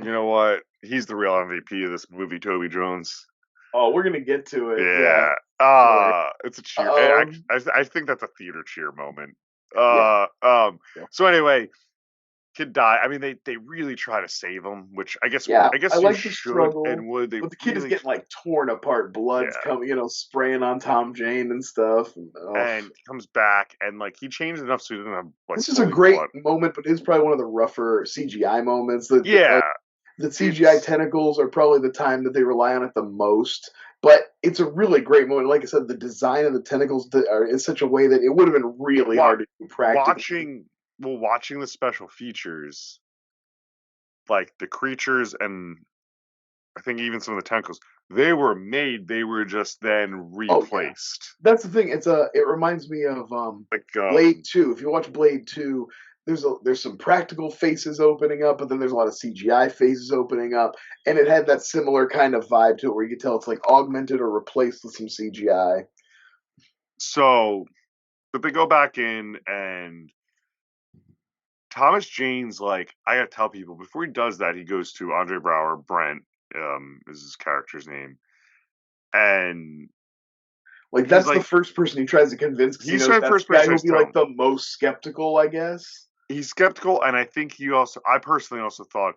You know what? He's the real MVP of this movie, Toby Jones. Oh, we're gonna get to it. Yeah. Yeah. Sorry. It's a cheer. Um. I think that's a theater cheer moment. Yeah. So anyway, kid die. I mean, they really try to save him, which I guess Yeah, I you like the should struggle, and would. They but the kid is really, getting like torn apart. Blood's yeah. coming, spraying on Tom Jane and stuff. And, And he comes back and like he changed enough so he doesn't have like this is a fully great blood. moment, but it's probably one of the rougher CGI moments. Yeah, The CGI tentacles are probably the time that they rely on it the most. But it's a really great moment. Like I said, the design of the tentacles are in such a way that it would have been really hard to do practically. Watching the special features, like the creatures and I think even some of the tentacles, they were made. They were just then Oh yeah, replaced. that's the thing. It reminds me of Like Blade 2. If you watch Blade 2, there's some practical faces opening up, but then there's a lot of CGI faces opening up, and it had that similar kind of vibe to it where you could tell it's like augmented or replaced with some CGI. so, but they go back in and Thomas Jane's like, I gotta tell people before he does that, he goes to Andre Brower, Brent, is his character's name, and Like he's that's the like, first person he tries to convince because he he's knows the that's first the guy person I who'll be tell like him. the most skeptical, I guess. He's skeptical, and I think I personally also thought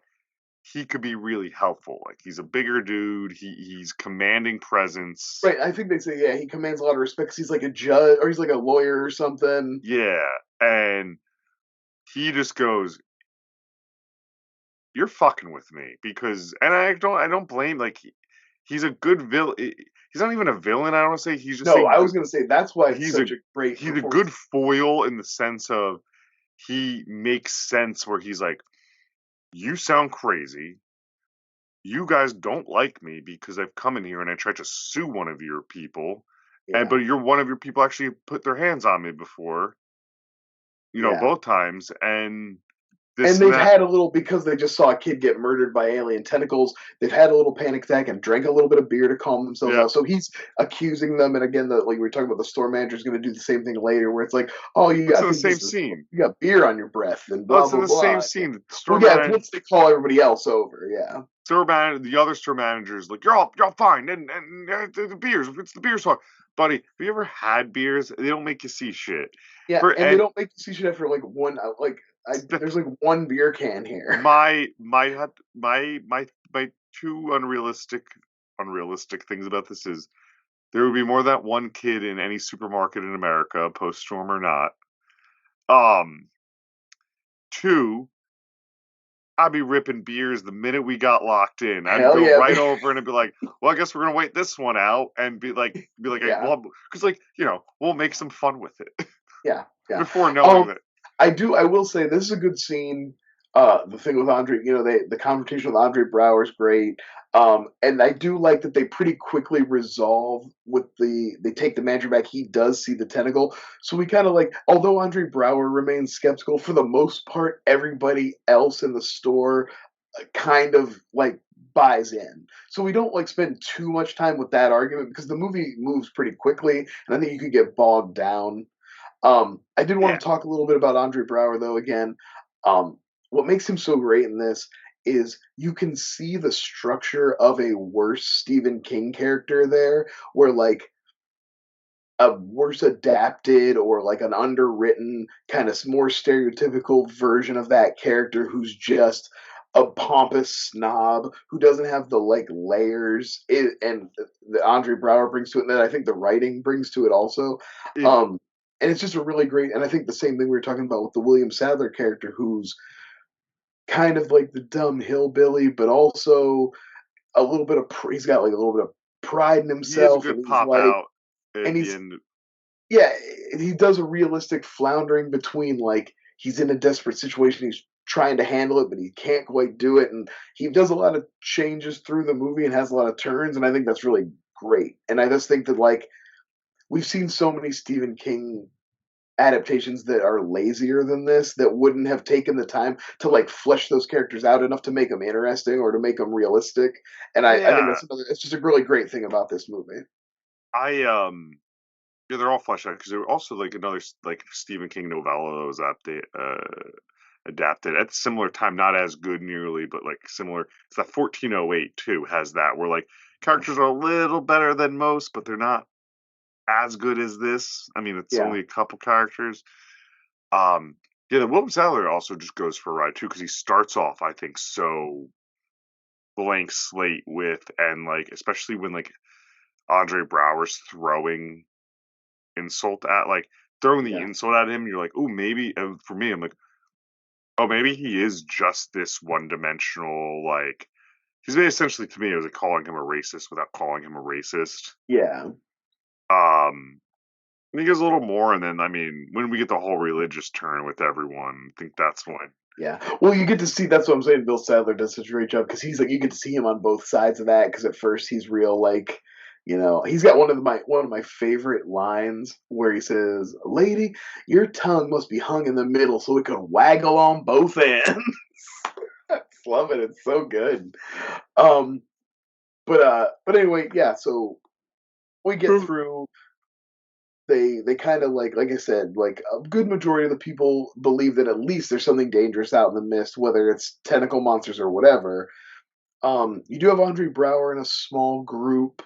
he could be really helpful. Like he's a bigger dude, he's commanding presence. Right, I think they say, yeah, he commands a lot of respect 'cause he's like a judge or he's like a lawyer or something. Yeah, and he just goes, "You're fucking with me," because, and I don't blame. Like he's a good villain. He's not even a villain. I don't want to say he's just No, a I was gonna say that's why it's he's a such a great he's a good performance. foil in the sense of he makes sense where he's like, "You sound crazy. You guys don't like me because I've come in here and I tried to sue one of your people, and Yeah, but one of your people actually put their hands on me before, yeah. both times, and this And and they've that." had a little because they just saw a kid get murdered by alien tentacles. They've had a little panic attack and drank a little bit of beer to calm themselves Yeah, out. So he's accusing them, and again, like we were talking about, the store manager is going to do the same thing later, where it's like, "Oh, it's I in the think same this is scene. you got beer on your breath," and Oh, blah it's in blah the same blah. scene. The store Well, yeah, it's manager, once they call everybody else over. Yeah, the other store manager's like, you're all fine, and the beers, it's the beer's fine, buddy. Have you ever had beers? They don't make you see shit. yeah, For and they and don't make you see shit after like one. There's like one beer can here. my two unrealistic things about this is there would be more than one kid in any supermarket in America, post storm or not. Um, Two, I'd be ripping beers the minute we got locked in. I'd Hell go yeah, right over and I'd be like, "Well, I guess we're gonna wait this one out," and yeah, well, because like we'll make some fun with it yeah, yeah. before knowing Um, that. I will say this is a good scene. The thing with Andre, the confrontation with Andre Brower is great. And I do like that they pretty quickly resolve with they take the manager back. He does see the tentacle. So we kind of like, although Andre Brower remains skeptical, for the most part, everybody else in the store kind of like buys in. So we don't like spend too much time with that argument because the movie moves pretty quickly. And I think you could get bogged down. I did want Yeah, to talk a little bit about Andre Brower, though. Again, what makes him so great in this is you can see the structure of a worse Stephen King character there, where like a worse adapted or like an underwritten kind of more stereotypical version of that character who's just a pompous snob who doesn't have the like layers and the Andre Brower brings to it, and that I think the writing brings to it also. it, Um, and it's just a really great, and I think the same thing we were talking about with the William Sadler character, who's kind of like the dumb hillbilly, but also a little bit of he's got like a little bit of pride in He has a himself, and good he's pop like, out at and the he's end. yeah, he does a realistic floundering between like he's in a desperate situation, he's trying to handle it, but he can't quite do it, and he does a lot of changes through the movie and has a lot of turns, and I think that's really great. And I just think that like we've seen so many Stephen King adaptations that are lazier than this that wouldn't have taken the time to like flesh those characters out enough to make them interesting or to make them realistic. And I think Yeah, that's another, it's just a really great thing about this movie. I yeah, they're all fleshed out because they're also like another like Stephen King novella that was adapted at a similar time, not as good nearly, but like similar. It's that 1408 too has that where like characters are a little better than most, but they're not as good as this. I mean, it's Yeah, only a couple characters. Um, yeah, the William Sadler also just goes for a ride too because he starts off, I think, so blank slate with and like especially when like Andre Brower's throwing the yeah, insult at him. You're like, oh, maybe. And for me, I'm like, oh, maybe he is just this one-dimensional. Like he's essentially to me, it was like calling him a racist without calling him a racist. yeah. I think there's a little more, and then I mean, when we get the whole religious turn with everyone, I think that's when. Yeah. Well, you get to see that's what I'm saying. Bill Sadler does such a great job because he's like you get to see him on both sides of that. Because at first he's real like, he's got one of my favorite lines where he says, "Lady, your tongue must be hung in the middle so it can waggle on both ends." I just love it. It's so good. Um, but anyway, yeah. So we get through. They kind of like I said, like a good majority of the people believe that at least there's something dangerous out in the mist, whether it's tentacle monsters or whatever. You do have Andre Brower in a small group.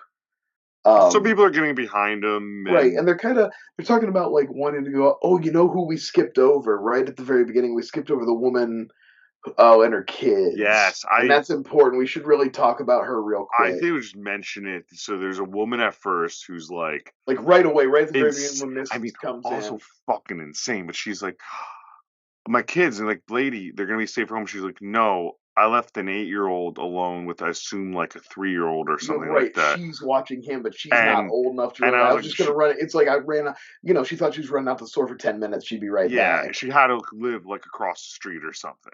Some Um, people are getting behind him, right, and and they're talking about like wanting to go. Oh, you know who we skipped over right at the very beginning? We skipped over the woman. Oh, and her kids, yes, and that's important. We should really talk about her real I quick. think we just mention it. So there's a woman at first who's like, Like right away, right at the very beginning ins- when I mean, Mist comes also in. fucking insane, but she's like, my kids, and like, lady, they're gonna be safe at home. She's like, no, I left an 8-year-old alone with, I assume, like a 3-year-old or You're something like right. that. She's watching him, but she's not And old enough to and really. I I was was like, just gonna run. It's like I ran. She thought she was running out the store for 10 minutes. She'd be right yeah, back. she had to live like across the street or something.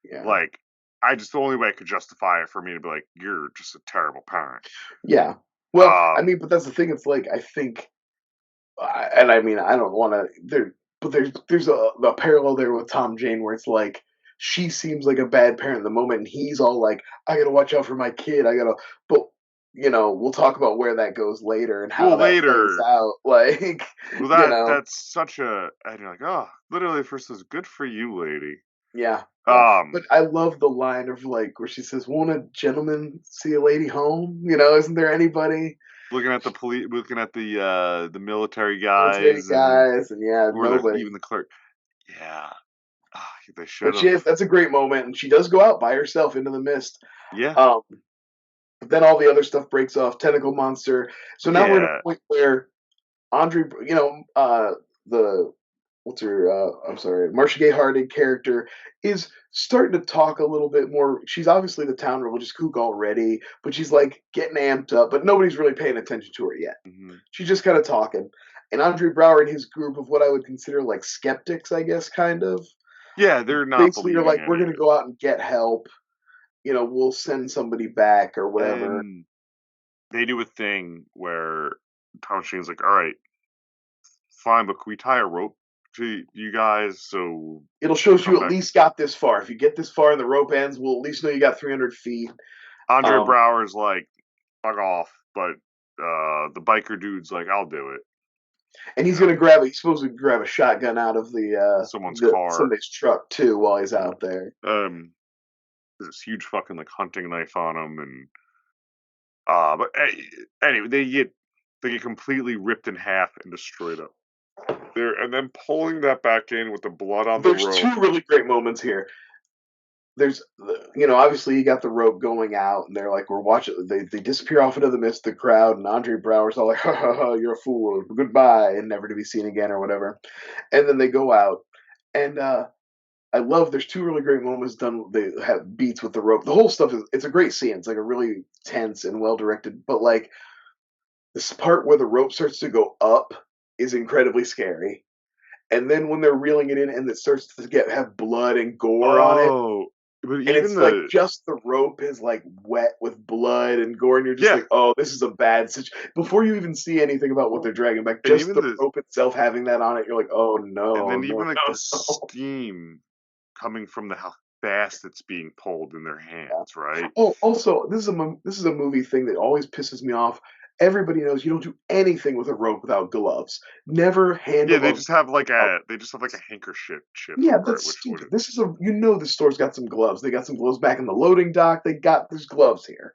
Yeah, Like, the only way I could justify it for me to be like, you're just a terrible parent. yeah. Well, I Um, mean, but that's the thing. It's like I think, and I mean, I don't want to. But there's a parallel there with Tom Jane where it's like she seems like a bad parent in the moment, and he's all like, "I gotta watch out for my kid. I gotta." But we'll talk about where that goes later and how well, that plays later, out. Like, well, you know. that's such a, and you're like, oh, literally, first is good for you, lady. Yeah, yeah. But Um, I love the line of like where she says, "Won't a gentleman see a lady home?" Isn't there anybody? looking at the police, looking at the military Military guys, and guys, and yeah, or the nobody. even the clerk. Yeah, they should But have. that's a great moment, and she does go out by herself into the mist. Yeah, Um, but then all the other stuff breaks off. Tentacle monster. So now we're at yeah. a point where Andre, the what's her? I'm sorry, Marcia Gay Harden character is starting to talk a little bit more. She's obviously the town religious kook already, but she's like getting amped up. But nobody's really paying attention to her yet. Hmm. She's just kind of talking. And Andre Brower and his group of what I would consider like skeptics, I guess, kind of Yeah, they're not basically are believing like, we're any of going to it, go out and get help. We'll send somebody back or whatever. and they do a thing where Tom Shane's like, all right, fine, but can we tie a rope to you guys so It'll show we'll you come at back? least got this far. If you get this far and the rope ends, we'll at least know you got 300 feet. Andre Um, Brower's like, fuck off, but the biker dude's like, I'll do it. and You he's know, gonna grab it. He's supposed to grab a shotgun out of someone's car. somebody's truck too while he's out there. There's this huge fucking like hunting knife on him, and but anyway, they get completely ripped in half and destroyed up there, and then pulling that back in with the blood on the There's rope. two really great moments here. There's obviously you got the rope going out, and they're like, we're watching. They disappear off into the mist, the crowd, and Andre Brower's all like, ha ha ha, you're a fool, goodbye, and never to be seen again or whatever. And then they go out, and I love. There's two really great moments done. They have beats with the rope. The whole stuff is it's a great scene. It's like a really tense and well directed. But like This part where the rope starts to go up is incredibly scary. And then when they're reeling it in and it starts to have blood and gore on it, Oh, but and even it's like the just the rope is like wet with blood and gore, and you're just yeah, like, oh, this is a bad situation. Before you even see anything about what they're dragging back, and just even the the rope itself having that on it, you're like, oh and no, then no, even like no, the no. steam coming from the how fast it's being pulled in their Yeah. hands, right? Oh, also, this is a movie thing that always pisses me off. Everybody knows you don't do anything with a rope without gloves. Never Yeah, handle they a rope just have like without. a handkerchief chip Yeah, over it, that's which would stupid. This is a the store's got some gloves. They got some gloves back in the loading dock. There's gloves here.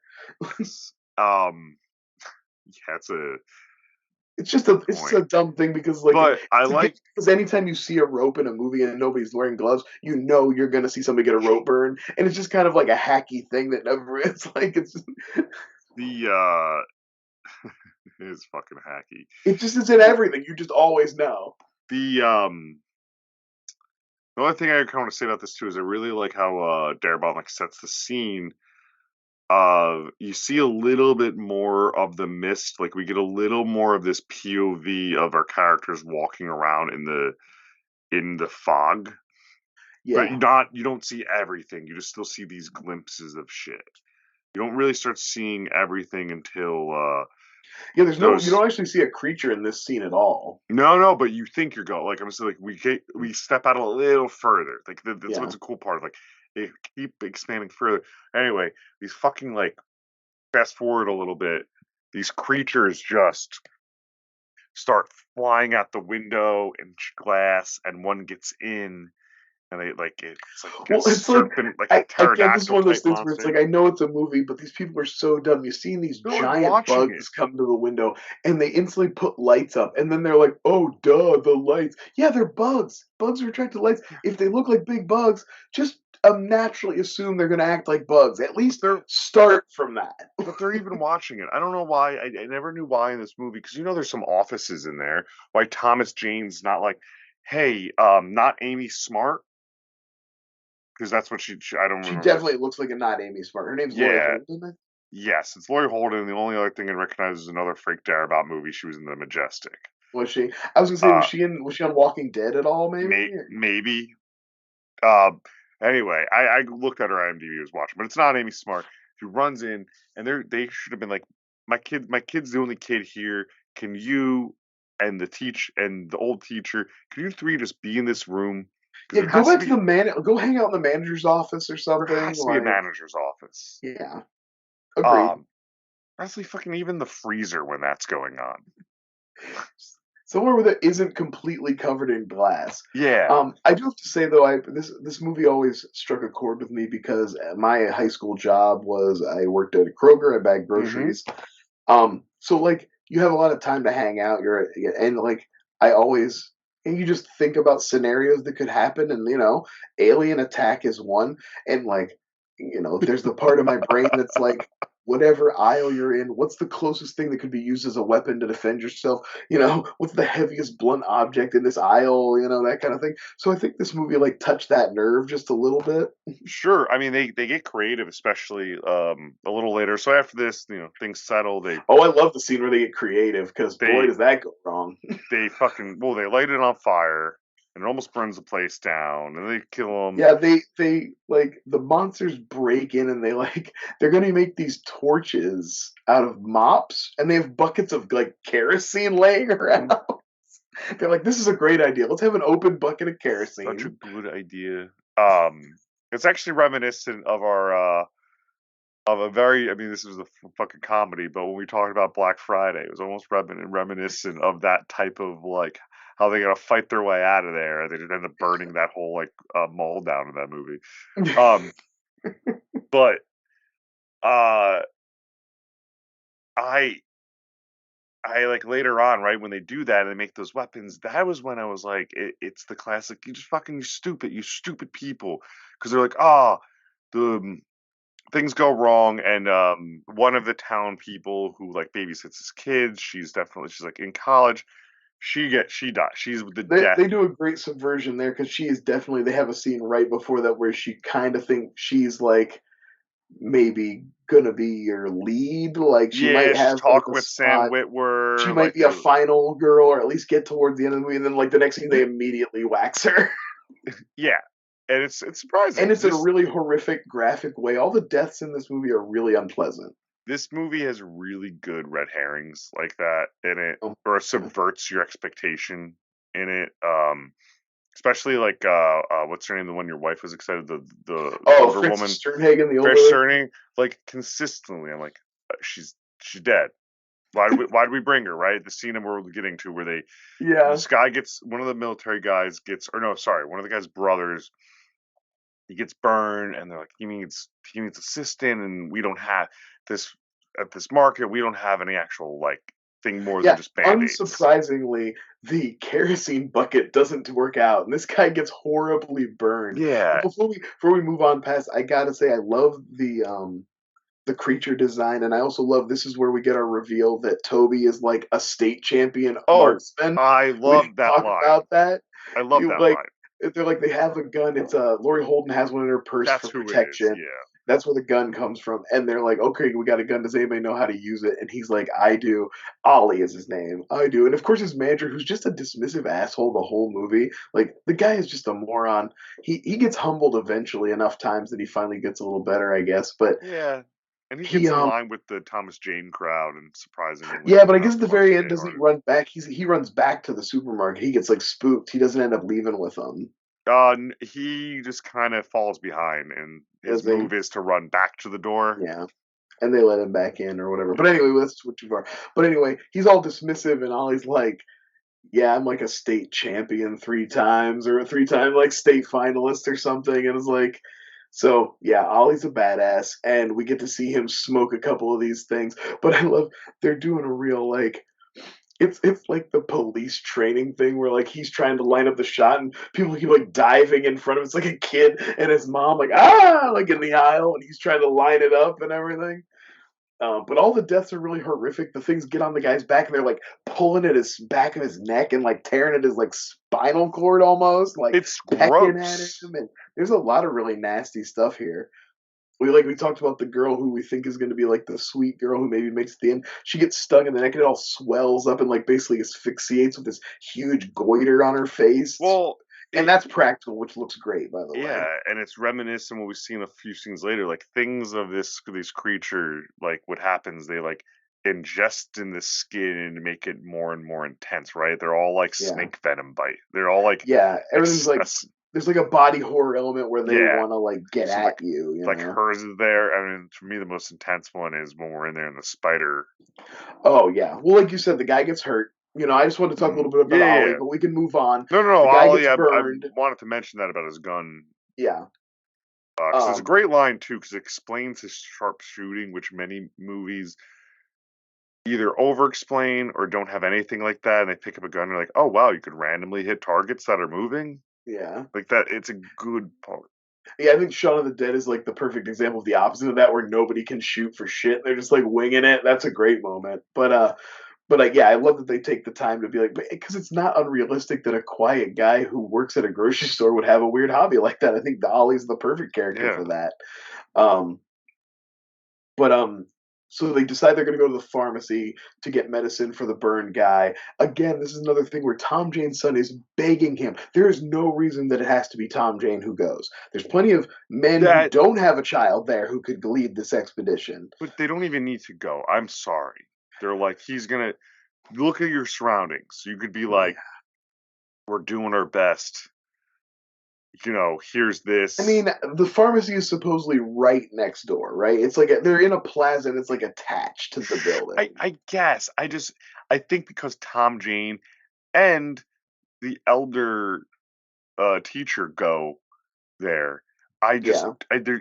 yes. Yeah, it's a good It's just point. a dumb thing because like But I it's a like because anytime you see a rope in a movie and nobody's wearing gloves, you know you're gonna see somebody get a rope burn, and it's just kind of like a hacky thing that never is like the it is fucking hacky. it just is in everything. You just always know. The the only thing I kind of want to say about this too is I really like how Darabont like sets the scene of you see a little bit more of the mist, like we get a little more of this POV of our characters walking around in the fog. But Yeah. you don't see everything. You just still see these glimpses of shit. You don't really start seeing everything until Yeah, you those don't actually see a creature in this scene at all. no, but you think you're going like I'm saying like we step out a little further. Like that's Yeah. what's a cool part. Like they keep expanding further. Anyway, these fucking like fast forward a little bit. These creatures just start flying out the window and glass, and one gets in, and they like it's like a Well, it's like serpent, like a again, this is pterodactyl one of those type things where it's like monster. I know it's a movie, but these people are so dumb. You've seen these They're like giant watching it. bugs come to the window, and they instantly put lights up, and then they're like, "Oh, duh, the lights." Yeah, they're bugs. Bugs are attracted to lights. If they look like big bugs, just naturally assume they're going to act like bugs. At But least they're start from that. but they're even watching it. I don't know why. I never knew why in this movie because you know there's some offices in there. Why Thomas Jane's not like, hey, not Amy Smart because that's what I don't She remember. definitely looks like a not Amy Smart. Her name's Lori Yeah, Holden. yes, it's Lori Holden. The only other thing I recognize is another Frank Darabont movie. She was in The Majestic. Was she? I was gonna say, Uh, was she on Walking Dead at all? Maybe. maybe. Um, anyway, I looked at her IMDb was watching, but it's not Amy Smart. She runs in, and they should have been like, my kid's the only kid here. Can you and the old teacher, can you three just be in this room? Because Yeah, go back to the go hang out in the manager's office or there something. has to be a Like, manager's office. yeah, agreed. Um, honestly, fucking even the freezer when that's going on. Somewhere where that isn't completely covered in glass. Yeah. I do have to say though, I this movie always struck a chord with me because my high school job was I worked at a Kroger. I bagged Mm-hmm. groceries. So like you have a lot of time to hang out. And like I always and you just think about scenarios that could happen, and alien attack is one, and like there's the part of my brain that's like. Whatever aisle you're in, what's the closest thing that could be used as a weapon to defend yourself? What's the heaviest blunt object in this aisle? That kind of thing. So I think this movie like touched that nerve just a little bit. Sure. I mean, they get creative, especially a little later. So after this, things settle. Oh, I love the scene where they get creative because boy They does that go wrong. they fucking they light it on fire and it almost burns the place down and they kill him. Yeah, they like the monsters break in and they're gonna make these torches out of mops and they have buckets of like kerosene laying around. They're like, this is a great idea. Let's have an open bucket of Such a kerosene. good idea. It's actually reminiscent of our of a very. I mean, this was a fucking comedy, but when we talked about Black Friday, it was almost reminiscent of that type of like how they gotta fight their way out of there. They just end up burning that whole like mall down in that movie. Um, but uh, I like later on, right when they do that and they make those weapons, that was when I was like, it's the classic. You just fucking you stupid people, because they're like, the things go wrong, and one of the town people who like babysits his kids, she's like in college. She dies. She's the death. They do a great subversion there because she is definitely. They have a scene right before that where she kind of thinks she's like maybe gonna be your lead. Like she Yeah, might she's have like talking a with Sam spot. She Witwer, might like be a final girl, or at least get towards the end of the movie, and then like the next thing they immediately wax her. yeah, and it's And surprising. it's in a really horrific, graphic way. All the deaths in this movie are really unpleasant. This movie has really good red herrings like that in it, Um, or subverts your expectation in it. Especially like what's her name? The one your wife was excited, the oh, older Francis woman, Sternhagen, the older Fresh lady. Cerny, like consistently. I'm like, she's dead. Why did we bring her? Right, the scene we're getting to where Yeah, this guy gets one of the military guys gets, or no, sorry, one of the guy's brothers, he gets burned, and they're like, he needs assistant, and we don't have this at this market. We don't have any actual like thing more than yeah. just band-aids. Unsurprisingly, the kerosene bucket doesn't work out, and this guy gets horribly burned. But Yeah. before we move on past, I gotta say I love the creature design, and I also love this is where we get our reveal that Toby is like a state champion Oh, marksman. I We didn't love that talk line. about that. I love You that like line. they're like they have a gun. It's Lori Holden has one in her purse That's for who it is. protection. Yeah. That's where the gun comes from. And they're like, okay, we got a gun. Does anybody know how to use it? And he's like, I do. Ollie is his name. I do. And of course, his manager, who's just a dismissive asshole the whole movie. Like the guy is just a moron. He gets humbled eventually enough times that he finally gets a little better, I guess. But Yeah. And he he gets in line with the Thomas Jane crowd and surprisingly yeah, but I guess becomes at the a very marching end band doesn't he artist. run back? He runs back to the supermarket. He gets like spooked. He doesn't end up leaving with them. He just kind of falls behind, and his As they move is to run back to the door. yeah. And they let him back in or whatever. But anyway, let's switch too far. But anyway, he's all dismissive and Ollie's like, yeah, I'm like a state champion 3 times or a 3 time like state finalist or something. And it's like, so yeah, Ollie's a badass, and we get to see him smoke a couple of these things. But I love they're doing a real like it's like the police training thing where like he's trying to line up the shot and people keep like diving in front of him. It's like a kid and his mom like like in the aisle and he's trying to line it up and everything. But all the deaths are really horrific. The things get on the guy's back and they're like pulling at his back of his neck and like tearing at his like spinal cord almost, like It's pecking at gross. him. And there's a lot of really nasty stuff here. We talked about the girl who we think is going to be like the sweet girl who maybe makes it to the end. She gets stung in the neck and it all swells up and like basically asphyxiates with this huge goiter on her face. Well, And it, that's practical, which looks great, by the way. yeah, and it's reminiscent what we've seen a few scenes later. Like things of this creature, like what happens, they like ingest in the skin and make it more and more intense. Right? They're all like Yeah, snake venom bite. They're all like yeah. Everything's ex- like ex- there's like a body horror element where they yeah. want to like get So at you, like hers is there. I mean, for me, the most intense one is when we're in there and the spider. Oh yeah. Well, like you said, the guy gets hurt. I just wanted to talk a little bit Yeah, about yeah, Ollie, yeah. but we can move on. No, no, no, The guy Ollie. gets I burned. wanted to mention that about his gun. Yeah. Because it's a Um. great line too, because it explains his sharp shooting, which many movies either over-explain or don't have anything like that. And they pick up a gun and they're like, "Oh wow, you could randomly hit targets that are moving Yeah. like that." It's a good part. Yeah, I think Shaun of the Dead is like the perfect example of the opposite of that, where nobody can shoot for shit. They're just like winging it. That's a great moment. But yeah, I love that they take the time to be like, because it's not unrealistic that a quiet guy who works at a grocery store would have a weird hobby like that. I think Dolly's the perfect character Yeah, for that. Um, but so they decide they're going to go to the pharmacy to get medicine for the burned guy. Again, this is another thing where Tom Jane's son is begging him. There is no reason that it has to be Tom Jane who goes. There's plenty of men who that. don't have a child there who could lead this expedition. But they don't even need to go. I'm sorry. They're like, he's gonna look at your surroundings. You could be like, "We're doing our best. Here's I this." mean, the pharmacy is supposedly right next door, right? It's like they're in a plaza and it's like attached to the building. I guess. I think because Tom Jane and the elder teacher go there. I just Yeah,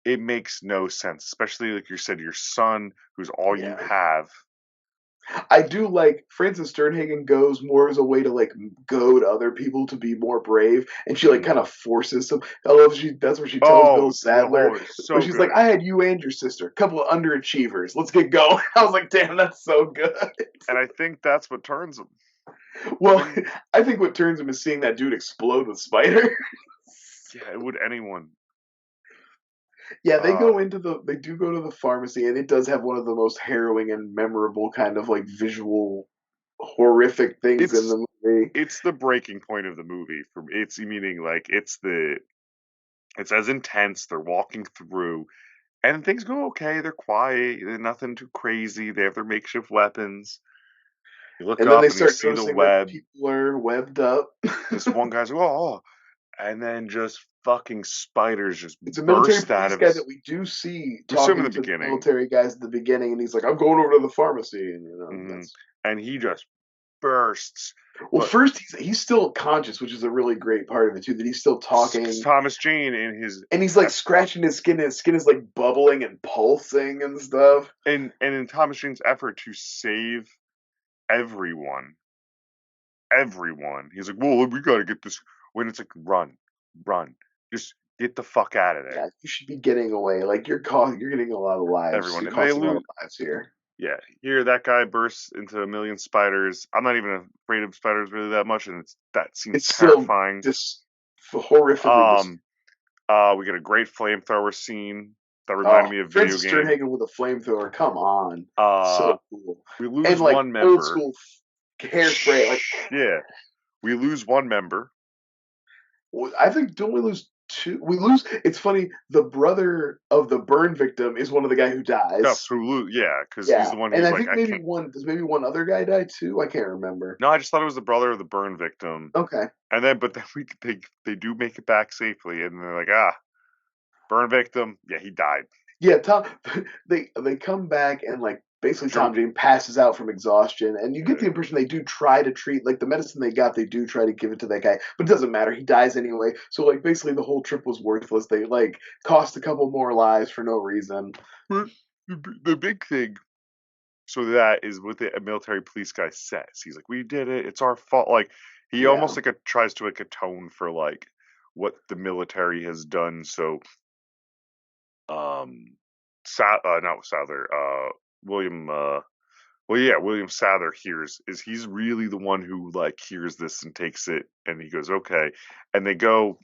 it makes no sense, especially like you said, your son, who's all you yeah. have. I do like Frances Sternhagen goes more as a way to like goad other people to be more brave, and she like Mm. kind of forces them. I love that's where she tells Bill Sadler, where So she's like, good. "I had you and your sister, a couple of underachievers. Let's get going." I was like, "Damn, that's so good." And I think that's what turns him. Well, When I think what turns him is seeing that dude explode with Spider. Yeah, it would anyone. Yeah, Uh, they do go to the pharmacy, and it does have one of the most harrowing and memorable kind of like visual horrific things in it's the movie. it's the breaking point of the movie for me. It's meaning like it's as intense. They're walking through, and things go okay. They're quiet. They're nothing too crazy. They have their makeshift weapons. You look And then they up and you start see the noticing that web. people are webbed up. This one guy's like, oh, and then just fucking spiders just It's a military burst out police of guy his. that we do see We saw him in talking the to the beginning, military guys at the beginning, and he's like, "I'm going over to the pharmacy," and hmm that's. and he just bursts. Well, But first he's still conscious, which is a really great part of it too. That he's still talking, Thomas Jane in his and he's like scratching his skin, and his skin is like bubbling and pulsing and stuff. and in Thomas Jane's effort to save everyone, he's like, "Well, we gotta get this." When it's like, run, just get the fuck out of Yeah, there, you should be getting away. Like you're getting a lot of lives. everyone. You're And they costing a lot lose. of lives here. Yeah, here that guy bursts into a million spiders. I'm not even afraid of spiders really that much, and that seems It's still terrifying. just horrifically just. Um, we get a great flamethrower scene that Oh, reminded me of video Francis game. Sternhagen with a flamethrower. Come on, Uh, so cool. we And lose like one old member. school hairspray. Like Yeah, we lose one member. I think don't we lose two? We lose. It's funny. The brother of the burn victim is one of the guy who No, dies. so we lose. Yeah, because he's Yeah, the one and who's I like, think I maybe can't. one does maybe one other guy die too. I can't remember. No, I just thought it was the brother of the burn victim, Okay. and then but then they do make it back safely, and they're like, burn victim. Yeah, he died. Yeah, Tom. They come back and like basically Joe, Tom Jane passes out from exhaustion, and you get the yeah. impression they do try to treat like the medicine they got. They do try to give it to that guy, but it doesn't matter. He dies anyway. So like basically the whole trip was worthless. They like cost a couple more lives for no reason. But the big thing, so that is what the military police guy says. He's like, "We did it. It's our fault." Like he Yeah. almost like tries to like atone for like what the military has done. So, um, not Sadler, William, well, yeah, William Sadler he's really the one who like hears this and takes it, and he goes, "Okay," and they go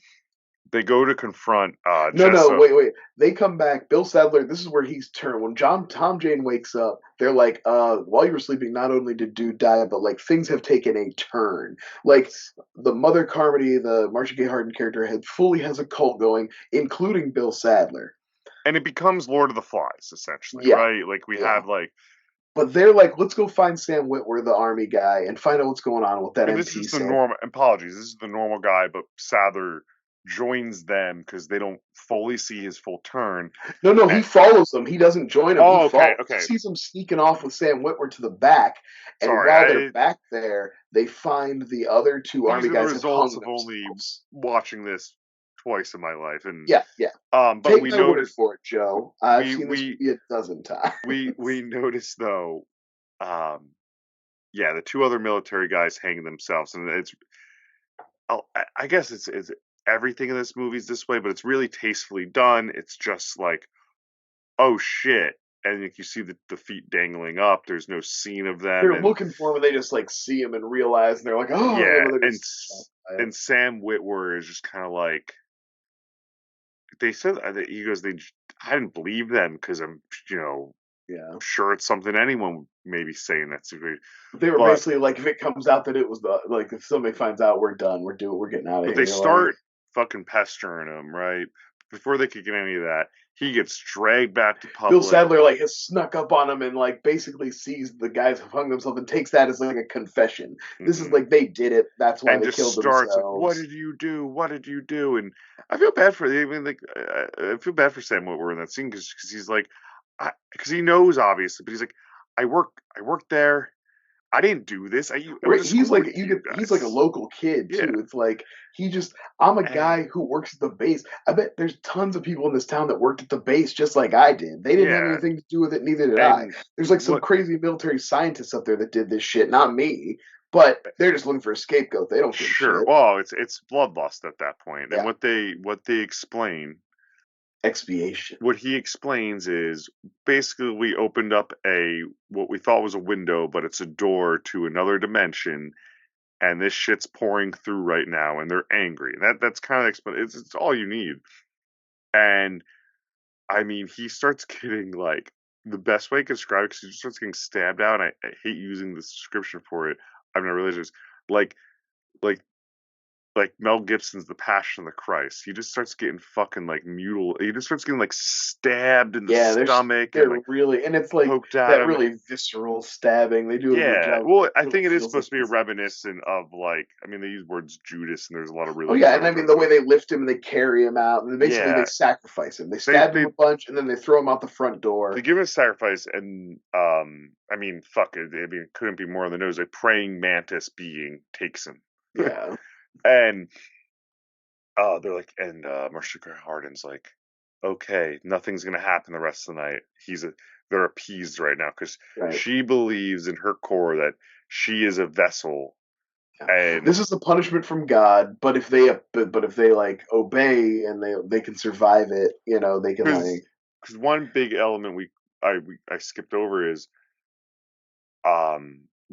to confront No, no, Jessa. wait. They come back. Bill Sadler, this is where he's turned. When Tom Jane wakes up, they're like, while you were sleeping, not only did dude die, but like things have taken a turn. Like the Mother Carmody, the Marcia Gay Harden character, fully has a cult going, including Bill Sadler. And it becomes Lord of the Flies, essentially, Yeah, right? Like we yeah. have like, But they're like, let's go find Sam Witwer, the army guy, and find out what's going on with that and this MP is the Sam. normal. Apologies, this is the normal guy, but Sadler joins them because they don't fully see his full turn. No, no, he And, follows them. He doesn't join them. He oh, okay, follows. He okay. sees them sneaking off with Sam Witwer to the back, and Sorry, while they're back there, they find the other two these army are the guys have hung results of only themselves. watching this twice in my life, and Yeah, yeah. but Take we my word noticed for it, Joe. I've we seen this we movie a dozen times. we noticed though, um, yeah, the two other military guys hanging themselves, and I guess it's everything in this movie is this way, but it's really tastefully done. It's just like, oh shit, and like you see the feet dangling up. There's no scene of them, They're and looking for him, and they just like see him and realize, and they're like, oh, yeah, and then they're and just. and Sam Witwer is just kind of like they said. He goes, I didn't believe them because I'm Yeah. sure it's something anyone would maybe say in that situation, They were but basically like, if it comes out that it was the like, if somebody finds out, we're done. We're getting out of But they here. Like, start fucking pestering him, right? Before they could get any of that, he gets dragged back to Bill public. Sadler like has snuck up on him and like basically sees the guys have hung themselves and takes that as like a confession. This is Hmm like they did it. That's why And they just killed starts like, "What themselves. did you do? What did you do?" And I feel bad for. I mean, like, I feel bad for Sam Witwer in that scene because he's like, because he knows obviously, but he's like, I worked there. I didn't do this. I went Right? to He's school like with you you get. He's like a guys. local kid Yeah, too. It's like he just. I'm a and guy who works at the base. I bet there's tons of people in this town that worked at the base just like I did. They didn't have yeah, anything to do with it. Neither did I. and There's like some what crazy military scientists up there that did this shit, not me. But they're just looking for a scapegoat. They don't give a Sure. shit. Well, it's bloodlust at that point, and Yeah. what they explain, Expiation. what he explains is basically we opened up a what we thought was a window, but it's a door to another dimension, and this shit's pouring through right now, and they're angry. And that's kind of it's all you need. And I mean, he starts getting like the best way I can describe it because he just starts getting stabbed out. And I hate using this description for it. I'm not religious. Like like like Mel Gibson's The Passion of the Christ. He just starts getting fucking like mutilated. He just starts getting like stabbed in the Yeah, stomach and they're like really, and it's like poked at that him. really visceral stabbing. They do a good Yeah, job. well, It I really think it is feels like supposed to be a reminiscent of like, I mean, they use words Judas, and there's a lot of Oh really yeah, good and I mean the way references. they lift him and they carry him out, and basically Yeah, they sacrifice him. They they stab him they a bunch, and then they throw him out the front they door. give him a sacrifice, and I mean, fuck it, I mean, it couldn't be more on the nose. A praying mantis being takes him, Yeah, and they're like, and Marcia Gray Harden's like, okay, nothing's gonna happen the rest of the night. They're appeased right now because right. she believes in her core that she is a vessel, Yeah. and This is a punishment from God, but if they like obey and they can survive it, they can because like one big element I skipped over is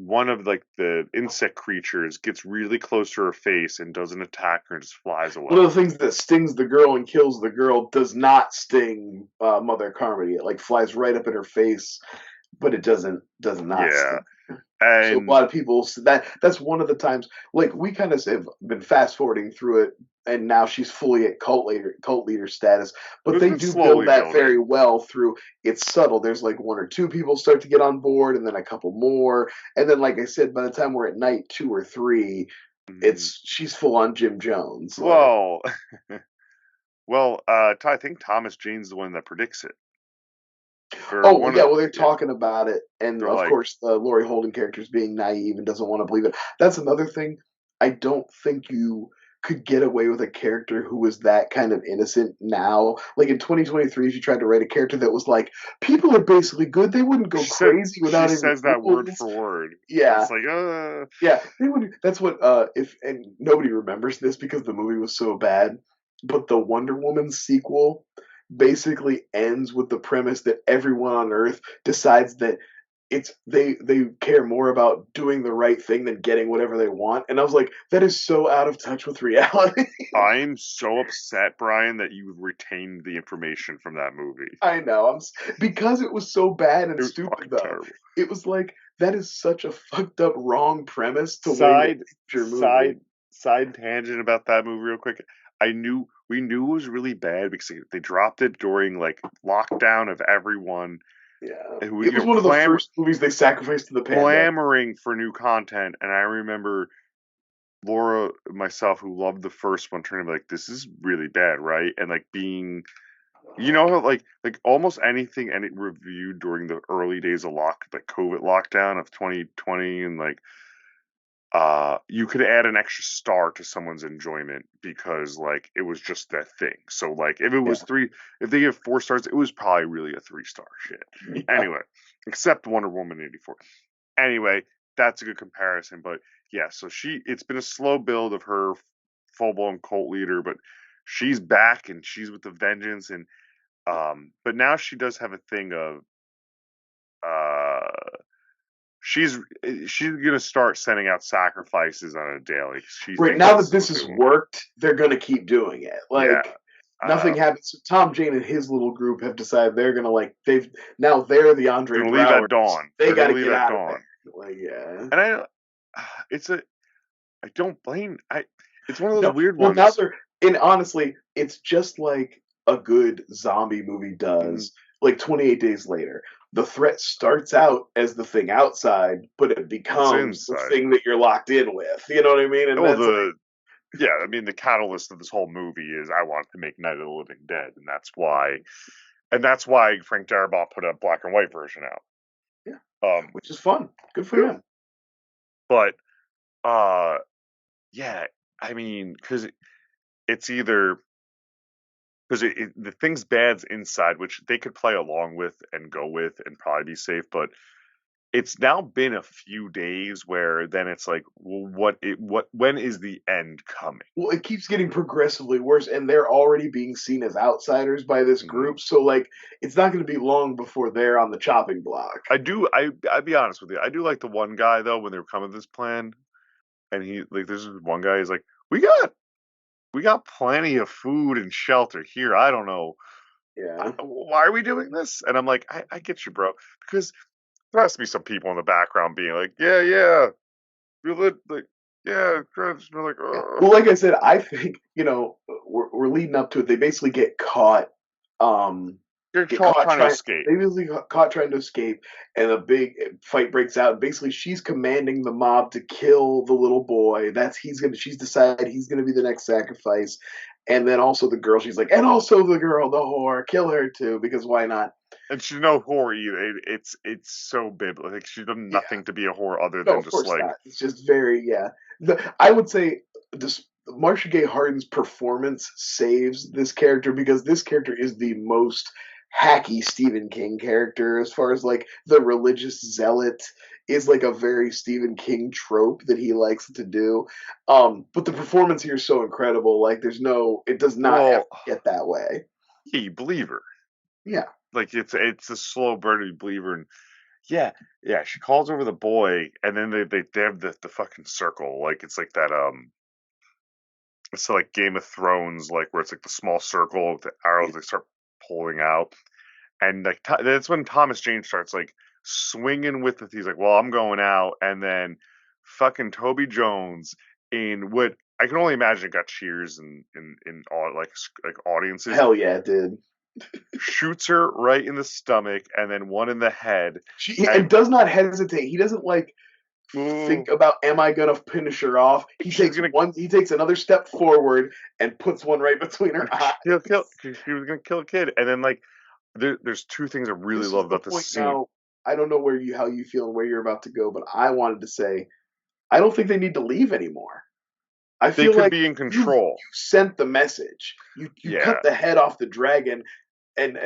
one of like the insect creatures gets really close to her face and doesn't attack her and just flies one away. of the things that stings the girl and kills the girl does not sting Mother Carmody. It like flies right up in her face, but it does not Yeah, sting. So a and lot of people that's one of the times like we kind of have been fast forwarding through it, and now she's fully at cult leader status. But it's they been do build slowly that very building. well through it's subtle. There's like one or two people start to get on board, and then a couple more, and then like I said, by the time we're at night two or three, Mhm. it's she's full on Jim Jones. Like Well, well, I think Thomas Jane's the one that predicts it, or oh one yeah, of well they're yeah. talking about it, and They're of like, course the Laurie Holden character is being naive and doesn't want to believe it. That's another thing. I don't think you could get away with a character who was that kind of innocent now. Like in 2023, if you tried to write a character that was like, people are basically good, they wouldn't go crazy she without any says that word rules. for word. Yeah, It's like, yeah, they would. That's what if and nobody remembers this because the movie was so bad. But the Wonder Woman sequel basically ends with the premise that everyone on Earth decides that they care more about doing the right thing than getting whatever they want. And I was like, that is so out of touch with reality. I'm so upset, Brian, that you retained the information from that movie. I know. Because it was so bad It and was stupid fucking though. terrible. It was like that is such a fucked up wrong premise to wing a Side, future movie. side, side tangent about that movie, real quick. We knew it was really bad because they dropped it during like lockdown of everyone Yeah. who It was one of the first movies they sacrificed to the pandemic. clamoring for new content, and I remember Laura, myself, who loved the first one, turning to me like, "This is really bad, right?" And like being, you know, how like almost anything any reviewed during the early days of like COVID lockdown of 2020, and like you could add an extra star to someone's enjoyment because like it was just that thing. So like Yeah. if they give 4 stars, it was probably really a 3-star shit. Yeah. Anyway, except Wonder Woman 84. Anyway, that's a good comparison. But yeah, so it's been a slow build of her full blown cult leader, but she's back and she's with the vengeance. And but now she does have a thing of uh she's she's gonna start sending out sacrifices on a daily. She Right thinks now this that is this what they has want. worked, they're gonna keep doing it. Yeah. Like nothing happens. So Tom Jane and his little group have decided they're gonna they're the Andre They're gonna leave at Browers. dawn. They They're got gonna to leave get at out of there. dawn. Like yeah. And it's a I don't blame it's one of those No, weird well now ones. they're and honestly, it's just like a good zombie movie Mhm. does. Like 28 Days Later, the threat starts out as the thing outside, but it It's becomes the inside. thing that you're locked in with. You know what I mean? And Well, that's like yeah, I mean the catalyst of this whole movie is I want to make Night of the Living Dead, and that's why Frank Darabont put a black and white version out. yeah, Um, which is fun. Good for yeah. him. But uh, yeah, I mean, because it's either because the thing's bad's inside, which they could play along with and go with and probably be safe, but it's now been a few days where then it's like, well, when is the end coming? Well, it keeps getting progressively worse, and they're already being seen as outsiders by this Mhm. group. So, like, it's not going to be long before they're on the chopping block. I'd be honest with you. I do like the one guy though when they were coming with this plan, and he like there's this one guy. He's like, we got plenty of food and shelter here. I don't know Yeah. Why are we doing this? And I'm like, I get you, bro, because there has to be some people in the background being like, yeah, you lit, like, yeah, Chris. We're like, Yeah. ugh. Well, like I said, I think we're leading up to it. They basically get caught. Um, You're get caught trying to trying. escape. They basically got caught trying to escape, and a big fight breaks out. Basically, she's commanding the mob to kill the little boy. She's decided he's gonna be the next sacrifice, and then also the girl. She's like, and also the girl, the whore, kill her too, because why not? And she's no whore either. It's so biblical. Like she's done Yeah. nothing to be a whore other No, than of just course like, not. It's just very, yeah. I would say this Marcia Gay Harden's performance saves this character because this character is the most hacky Stephen King character as far as like the religious zealot is like a very Stephen King trope that he likes to do. But the performance here is so incredible. Like it does not ever well, get that way. yeah, you believe her. Yeah. Like it's a slow burn, you believe her, and yeah. She calls over the boy, and then they have the fucking circle. Like it's like that it's like Game of Thrones, like where it's like the small circle with the arrows they start pulling out, and like that's when Thomas Jane starts like swinging with it. He's like, "Well, I'm going out," and then fucking Toby Jones in what I can only imagine got cheers in all like audiences, Hell yeah, it did. shoots her right in the stomach and then one in the head, And and does not hesitate. He doesn't like ooh, think about am I gonna finish her off. she's gonna He takes another step forward and puts one right between her eyes. she was gonna kill a kid, and then like there's two things I really This is love the about this point scene. now. I don't know how you feel and where you're about to go, but I wanted to say I don't think they need to leave anymore. I They feel could like be in you control. sent the message. You Yeah, cut the head off the dragon, and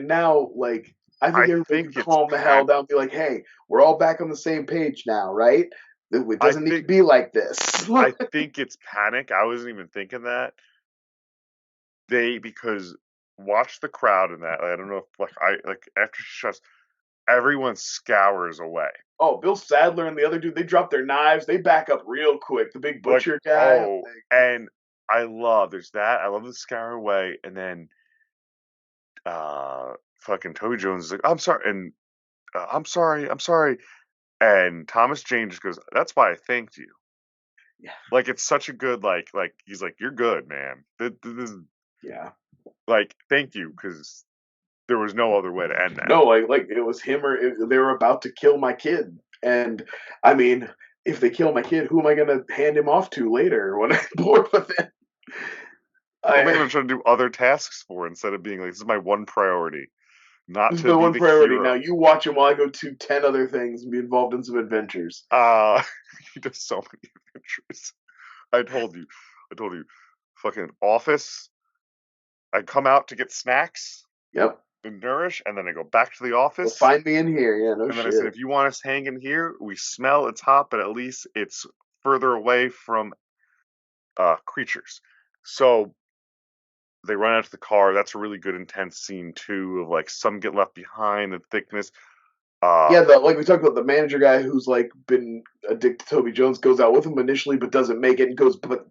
now like I think I everybody think could it's calm the hell down and be like, hey, we're all back on the same page now, right? It I doesn't need to think be like this. I think it's panic. I wasn't even thinking that because watch the crowd in that. I don't know if like after she shuts, everyone scours away. Oh, Bill Sadler and the other dude, they drop their knives. They back up real quick. The big Like, butcher guy. oh, and there's that. I love the scour away, and then fucking Toby Jones is like, I'm sorry, and I'm sorry, and Thomas Jane just goes, that's why I thanked you. Yeah. Like it's such a good like he's like, you're good, man. This is Yeah. like, thank you, because there was no other way to end that. No, like it was him they were about to kill my kid. And I mean, if they kill my kid, who am I going to hand him off to later when I'm bored with it? What am I I, going to try to do other tasks for instead of being like, this is my one priority, not this is to my be one the priority. hero. Now you watch him while I go do 10 other things and be involved in some adventures. He does so many adventures. I told you, fucking office. I come out to get snacks Yep. and nourish, and then I go back to the You'll office. find me in here. Yeah, no And then I said, shit. if you want us hanging here, we smell it's hot, but at least it's further away from creatures. So they run out to the car. That's a really good intense scene too, of like some get left behind, the thickness. Uh, Yeah, like we talked about the manager guy who's like been addicted to Toby Jones goes out with him initially but doesn't make it and goes but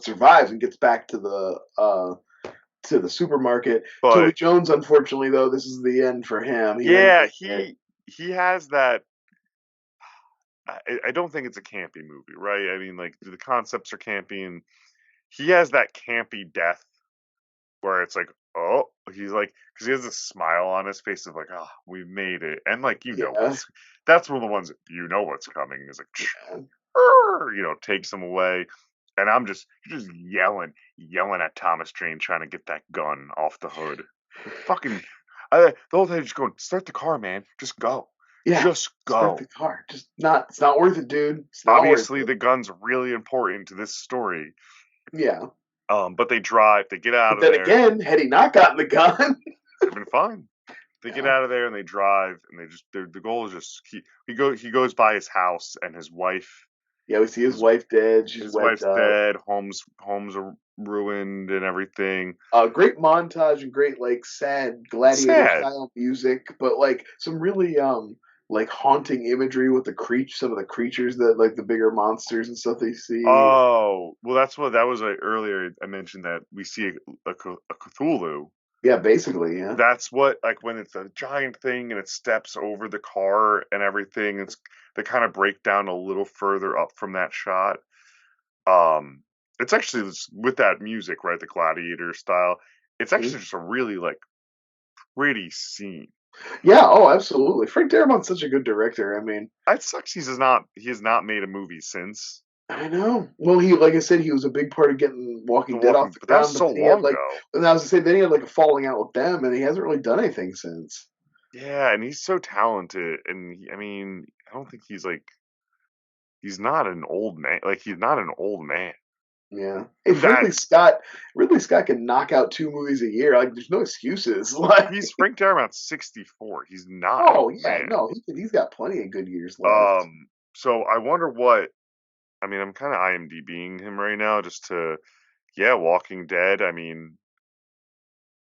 survives and gets back to the supermarket. Toby but Jones, unfortunately though, this is the end for him. He doesn't yeah, make it. he has that. I don't think it's a campy movie, right? I mean, like the concepts are campy, and he has that campy death where it's like, oh, he's like, because he has a smile on his face of like, oh, we made it, and like Yeah. that's one of the ones that what's coming is like, Yeah. takes him away, and I'm just yelling at Thomas Jane trying to get that gun off the hood, fucking. The whole time just going, start the car, man, just go. Yeah. Just Start go. the car. Just not it's not worth it, dude. It's not worth Obviously, it. the gun's really important to this story. Yeah. But they drive, they get out But of then there. again, had he not gotten the gun, It'd have been fine. They get yeah. out of there and they drive, and they just the goal is just he goes by his house, and his wife Yeah, we see his wife dead, she's his wiped wife's out. dead, homes are ruined and everything. Great montage and great like sad It's gladiator sad. style music, but like some really like haunting imagery with some of the creatures that like the bigger monsters and stuff they see. Oh, well, that was earlier. I mentioned that we see a Cthulhu, Yeah, basically, yeah. That's what, like, when it's a giant thing and it steps over the car and everything, they kind of break down a little further up from that shot. Um, it's actually with that music, right, the gladiator style. It's Mhm. actually just a really like pretty scene. Yeah, oh, absolutely. Frank Daramont's such a good director. I mean, It sucks he has not made a movie since I know. Well, like I said, he was a big part of getting The Walking Dead off Walking, the but that was ground. But so then he had long like, ago. and I was to say, then he had like a falling out with them, and he hasn't really done anything since. Yeah, and he's so talented, and I mean, I don't think he's not an old man. Like he's not an old man. Yeah. If That Ridley Scott can knock out 2 movies a year, like there's no excuses. Like, he's Frank Daramont's 64. He's not an oh old yeah, man. no, he's got plenty of good years left. So I wonder what. I mean, I'm kind of IMDbing him right now just to, yeah, Walking Dead. I mean,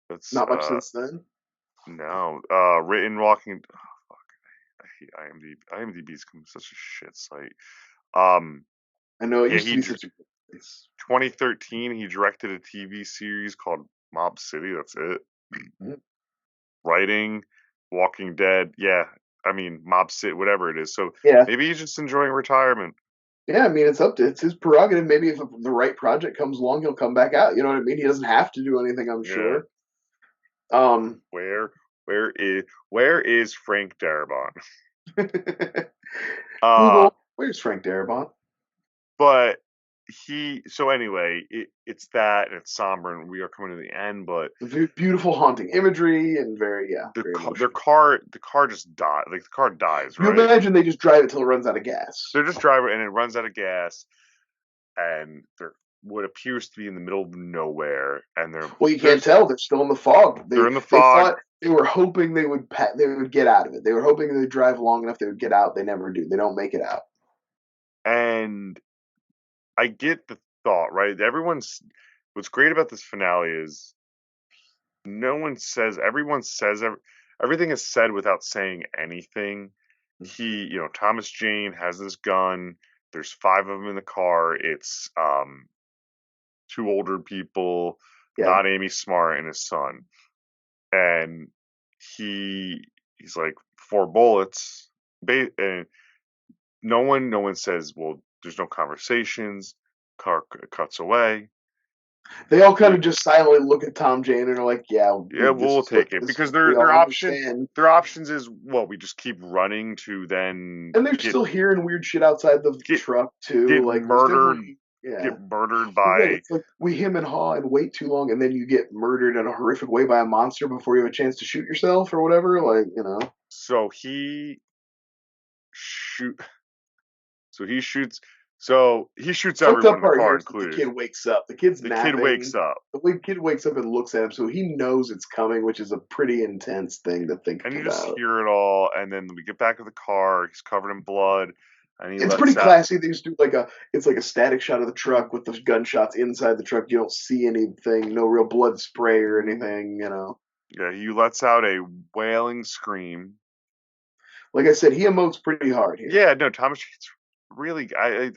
that's Not much since then. no, written Walking. Oh, fuck, I hate IMDb. IMDb's become such a shit site. Um, I know it yeah, used to be such a good place. 2013 he directed a TV series called Mob City. That's it. Mhm. Writing, Walking Dead. Yeah, I mean Mob City, whatever it is. So Yeah, maybe he's just enjoying retirement. yeah. I mean, it's his prerogative. Maybe if the right project comes along, he'll come back out. You know what I mean? He doesn't have to do anything. I'm Yeah. sure. Um, Where where is Frank Darabont? Google, Uh where's Frank Darabont? but so anyway, it's that and it's somber and we are coming to the end, but Beautiful, haunting imagery and very emotional. the car just died. Like the car dies, You right? imagine they just drive it till it runs out of gas. They're just driving and it runs out of gas and they're what appears to be in the middle of nowhere and Well, you can't tell; they're still in the fog. they're in the They fog thought they were hoping they would get out of it. They were hoping they'd drive long enough they would get out. They never do. They don't make it out. and I get the thought, right? Everyone's what's great about this finale is no one says everyone says everything is said without saying anything. Thomas Jane has this gun. There's five of them in the car. It's two older people, Yeah, not Amy Smart and his son. And he's like four bullets. And no one says, well, there's no conversations. Car cuts away. they all kind of just silently look at Tom Jane and are like, "Yeah, Yeah, this we'll is what take it this is because what we all understand." their options is well, we just keep running to then And they're still hearing weird shit outside the get truck too. get Like, there's murdered definitely, yeah. get murdered Again, by it's like we hem and haw and wait too long, and then you get murdered in a horrific way by a monster before you have a chance to shoot yourself or whatever. Like, so shoot so he shoots so he shoots fucked everyone up in the part car here is that the included. kid wakes up. The kid's The kid wakes napping. up The kid wakes up and looks at him, so he knows it's coming, which is a pretty intense thing to think and you just about. hear it all and then we get back to the car, he's covered in blood and he It's pretty lets out classy. They just do it's like a static shot of the truck with the gunshots inside the truck. You don't see anything, no real blood spray or anything. yeah, he lets out a wailing scream. Like I said, he emotes pretty hard here. Yeah, no, Thomas Shane's really. It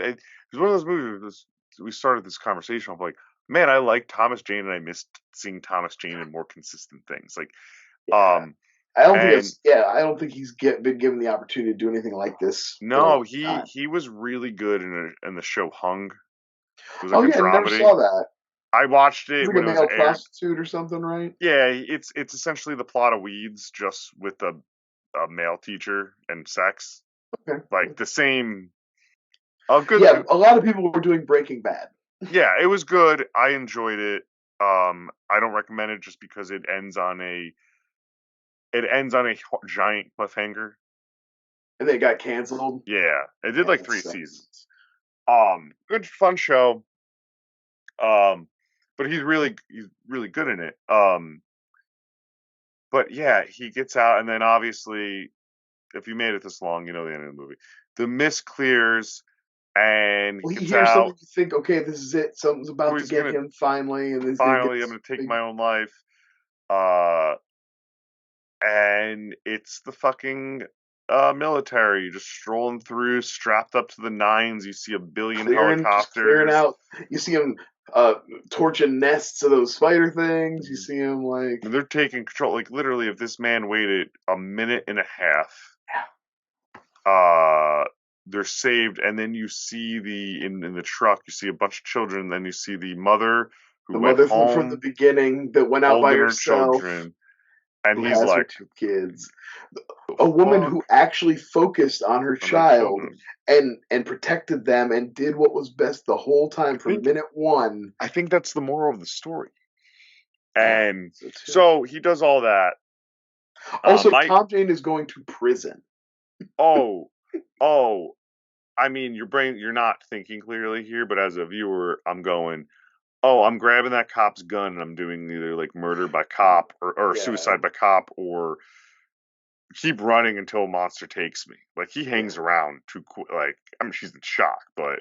was one of those movies. We started this conversation. I'm like, man, I like Thomas Jane, and I missed seeing Thomas Jane in more consistent things. Like, Yeah. um, and I don't think he's been given the opportunity to do anything like this in a no, long he time. he was really good in the show Hung. It was like Oh a yeah, I never dramedy. saw that. I watched It's it like a when it was male aired. prostitute or something, right? Yeah, it's essentially the plot of Weeds, just with a male teacher and sex, Okay. like the same. A Yeah, good. a lot of people were doing Breaking Bad. Yeah, it was good. I enjoyed it. I don't recommend it just because it ends on a giant cliffhanger. And they got canceled. Yeah, it did Yeah, like that three sucks. seasons. Good fun show. Um, but he's really good in it. But yeah, he gets out, and then obviously, if you made it this long, you know the end of the movie. The mist clears, and he Well, he gets hears out. something, you think, okay, this is it. Something's So about to he's get gonna him finally, and then finally, I'm gets gonna take big. my own life. Uh, and it's the fucking military just strolling through, strapped up to the nines. You see a billion Just clearing helicopters. out. You see him torching nests of those spider things. You see him like they're taking control. Like literally, if this man waited a minute and a half, they're saved. And then you see in the truck, you see a bunch of children. Then you see the mother who went home from the beginning that went out by holding her herself, children, and who he's has her like, 2 kids. A woman fuck? who actually focused on her On her child children. and protected them and did what was best the whole time from minute 1. I think that's the moral of the story. And So he does all that. Also, Tom Jane is going to prison. Oh, I mean, you're not thinking clearly here, but as a viewer, I'm going, I'm grabbing that cop's gun and I'm doing either like murder by cop or suicide by cop, or keep running until a monster takes me. Like, he hangs around too quick. Like, I mean, she's in shock, but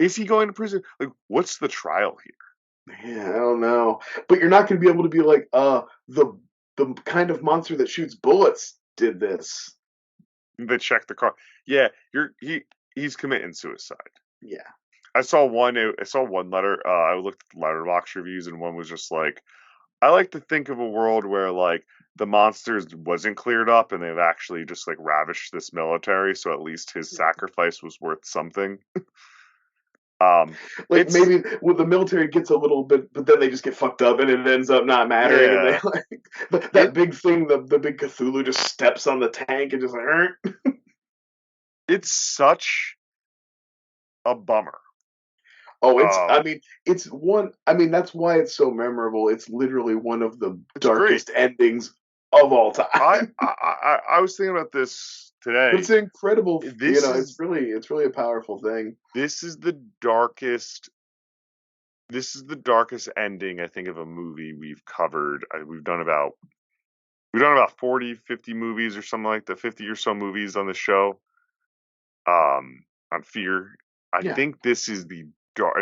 is he going to prison? Like, what's the trial here? Yeah, I don't know. But you're not going to be able to be like, the kind of monster that shoots bullets did this. They check the car. Yeah, he's committing suicide. Yeah. I saw one letter. I looked at the letterbox reviews, and one was just like, I like to think of a world where like the monsters wasn't cleared up and they've actually just like ravished this military, so at least his sacrifice was worth something. Like maybe the military gets a little bit, but then they just get fucked up and it ends up not mattering. Yeah. And they like that big thing, the big Cthulhu just steps on the tank and just like. It's such a bummer. Oh, it's one. I mean, that's why it's so memorable. It's literally one of the darkest endings of all time. I was thinking about this today. But it's incredible. It's really a powerful thing. This is the darkest. This is the darkest ending, I think, of a movie we've covered. We've done about 40, 50 movies or something like that, 50 or so movies on the show. On fear. I think this is the dark,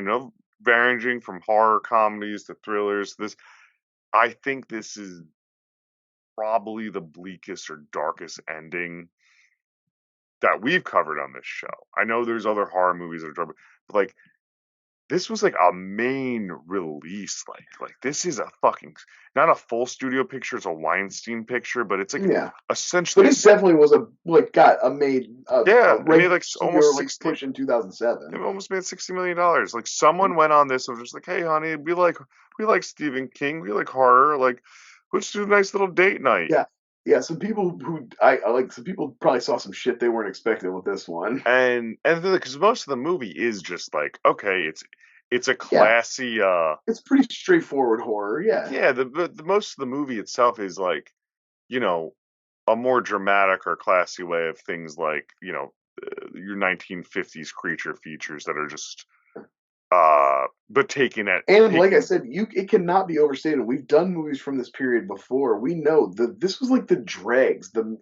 ranging from horror comedies to thrillers. I think this is probably the bleakest or darkest ending that we've covered on this show. I know there's other horror movies that are dark, but like, this was like a main release. Like this is a fucking, not a full studio picture. It's a Weinstein picture, but it's like essentially. But it definitely was made like almost 60 push in 2007. It almost made $60 million. Like, someone went on this and was just like, hey honey, we like Stephen King, we like horror, like let's do a nice little date night. Yeah, some people some people probably saw some shit they weren't expecting with this one. And because most of the movie is just like, okay, it's a classy. It's pretty straightforward horror. Yeah. The most of the movie itself is like, a more dramatic or classy way of things like, your 1950s creature features that are just. But taking it, and like I said, it cannot be overstated. We've done movies from this period before. We know that this was like the dregs, the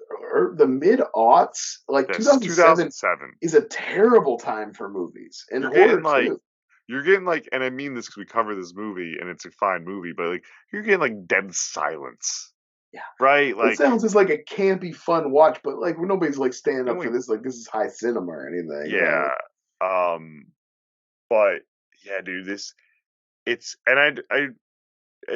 mid-aughts, like 2007 is a terrible time for movies and horror too. You're getting like, and I mean this because we cover this movie and it's a fine movie, but like you're getting like dead silence. Yeah. Right. Like, it sounds just like a campy, fun watch, but like nobody's like standing up for this. Like, this is high cinema or anything. Yeah. Right? But yeah, dude, and I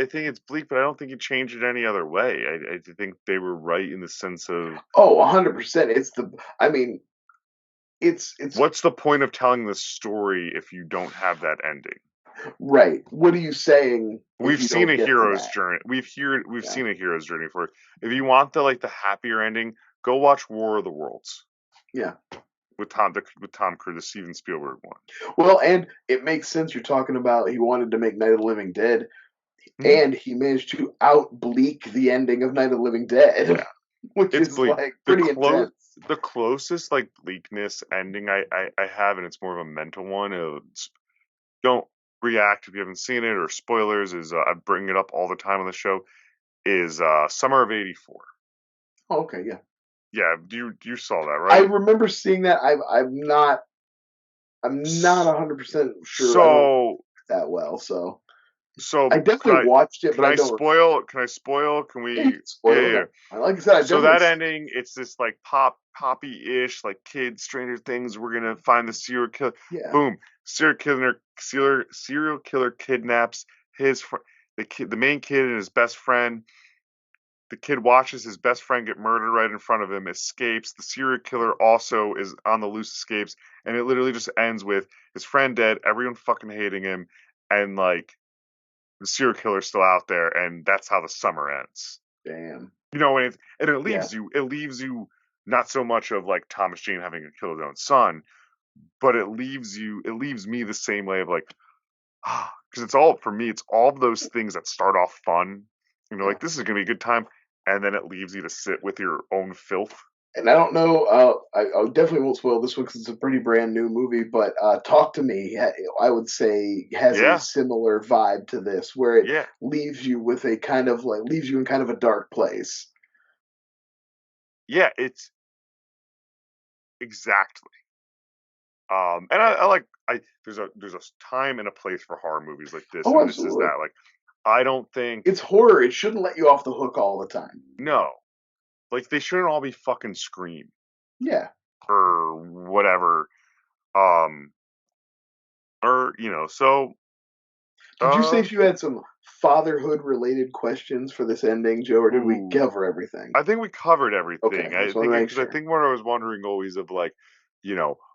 think it's bleak, but I don't think you change it any other way. I think they were right in the sense of 100%. It's what's the point of telling the story if you don't have that ending? Right. What are you saying? We've seen a hero's journey. We've seen a hero's journey for it. If you want the happier ending, go watch War of the Worlds. Yeah. With Tom Cruise, the Steven Spielberg one. Well, and it makes sense. You're talking about he wanted to make Night of the Living Dead, and he managed to out-bleak the ending of Night of the Living Dead, which is bleak. Like pretty intense. The closest like bleakness ending I have, and it's more of a mental one. Don't react if you haven't seen it, or spoilers. I bring it up all the time on the show. Is Summer of '84. Oh, okay, yeah. Yeah, you saw that, right? I remember seeing that. I'm not 100% sure. So that well, so So I definitely watched it, can but I I don't. spoil? Can I spoil? Can Yeah, you we? can Yeah, spoil yeah. it. Like I said, I So definitely. that ending, it's this like poppy-ish, like kids, Stranger Things. We're gonna find the serial killer. Yeah, Boom! Serial killer kidnaps the main kid and his best friend. The kid watches his best friend get murdered right in front of him, escapes. The serial killer also is on the loose, escapes, and it literally just ends with his friend dead, everyone fucking hating him, and like the serial killer's still out there, and that's how the summer ends. damn. You know, and it Yeah, leaves you not so much of like Thomas Jane having to kill his own son, but it leaves me the same way of like, because it's all for me, it's all of those things that start off fun, yeah. like this is gonna be a good time, and then it leaves you to sit with your own filth. And I don't know. I definitely won't spoil this one because it's a pretty brand new movie. But Talk to Me, I would say, has a Yeah, similar vibe to this, where it yeah, leaves you with a kind of like leaves you in kind of a dark place. yeah. It's exactly. And I like there's a time and a place for horror movies like this, Oh, and this is absolutely. that. Like, I don't think It's horror. It shouldn't let you off the hook all the time. no, like they shouldn't all be fucking Scream Yeah. or whatever. Um, or so. Did you say Uh, you had some fatherhood related questions for this ending, Joe, or did we ooh, cover everything? I think we covered Okay, everything. I I just want to think make because I sure. think what I was wondering always of like,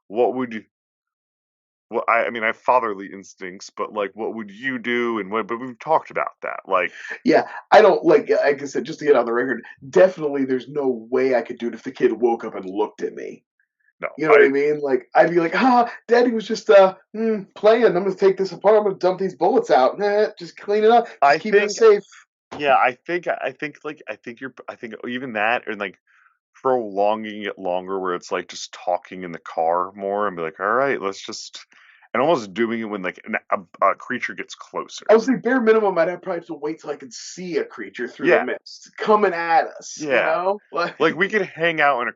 what would you? Well, I mean, I have fatherly instincts, but like, what would you do? And what? But we've talked about that. Like, Yeah, I don't like I said, just to get on the record, definitely there's no way I could do it if the kid woke up and looked at me. no, You know what I mean? Like I'd be like, daddy was just playing. I'm gonna take this apart, I'm gonna dump these bullets out. Nah, just clean it up, I just keeping it think, safe. yeah, I think even that and like prolonging it longer, where it's like just talking in the car more and be like, all right, let's just, and almost doing it when like a creature gets closer. I would say bare minimum I'd have probably have to wait till I could see a creature through the Yeah, mist coming at us, you yeah. know? Like Like we could hang out in a.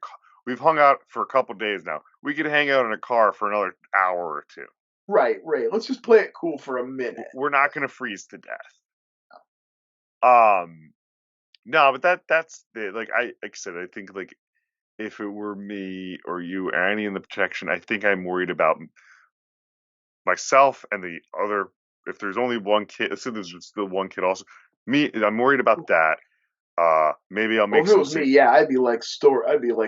We've hung out for a couple days now. We could hang out in a car for another hour or two. right, right. Let's just play it cool for a minute. We're not gonna freeze to death. Um, no, but that's the like I said, I think like if it were me or you or any in the protection, I think I'm worried about myself and the other. If there's only one kid, so there's still one kid. Also, me, I'm worried about that. Maybe I'll Well, make if it some. was me, yeah, I'd be like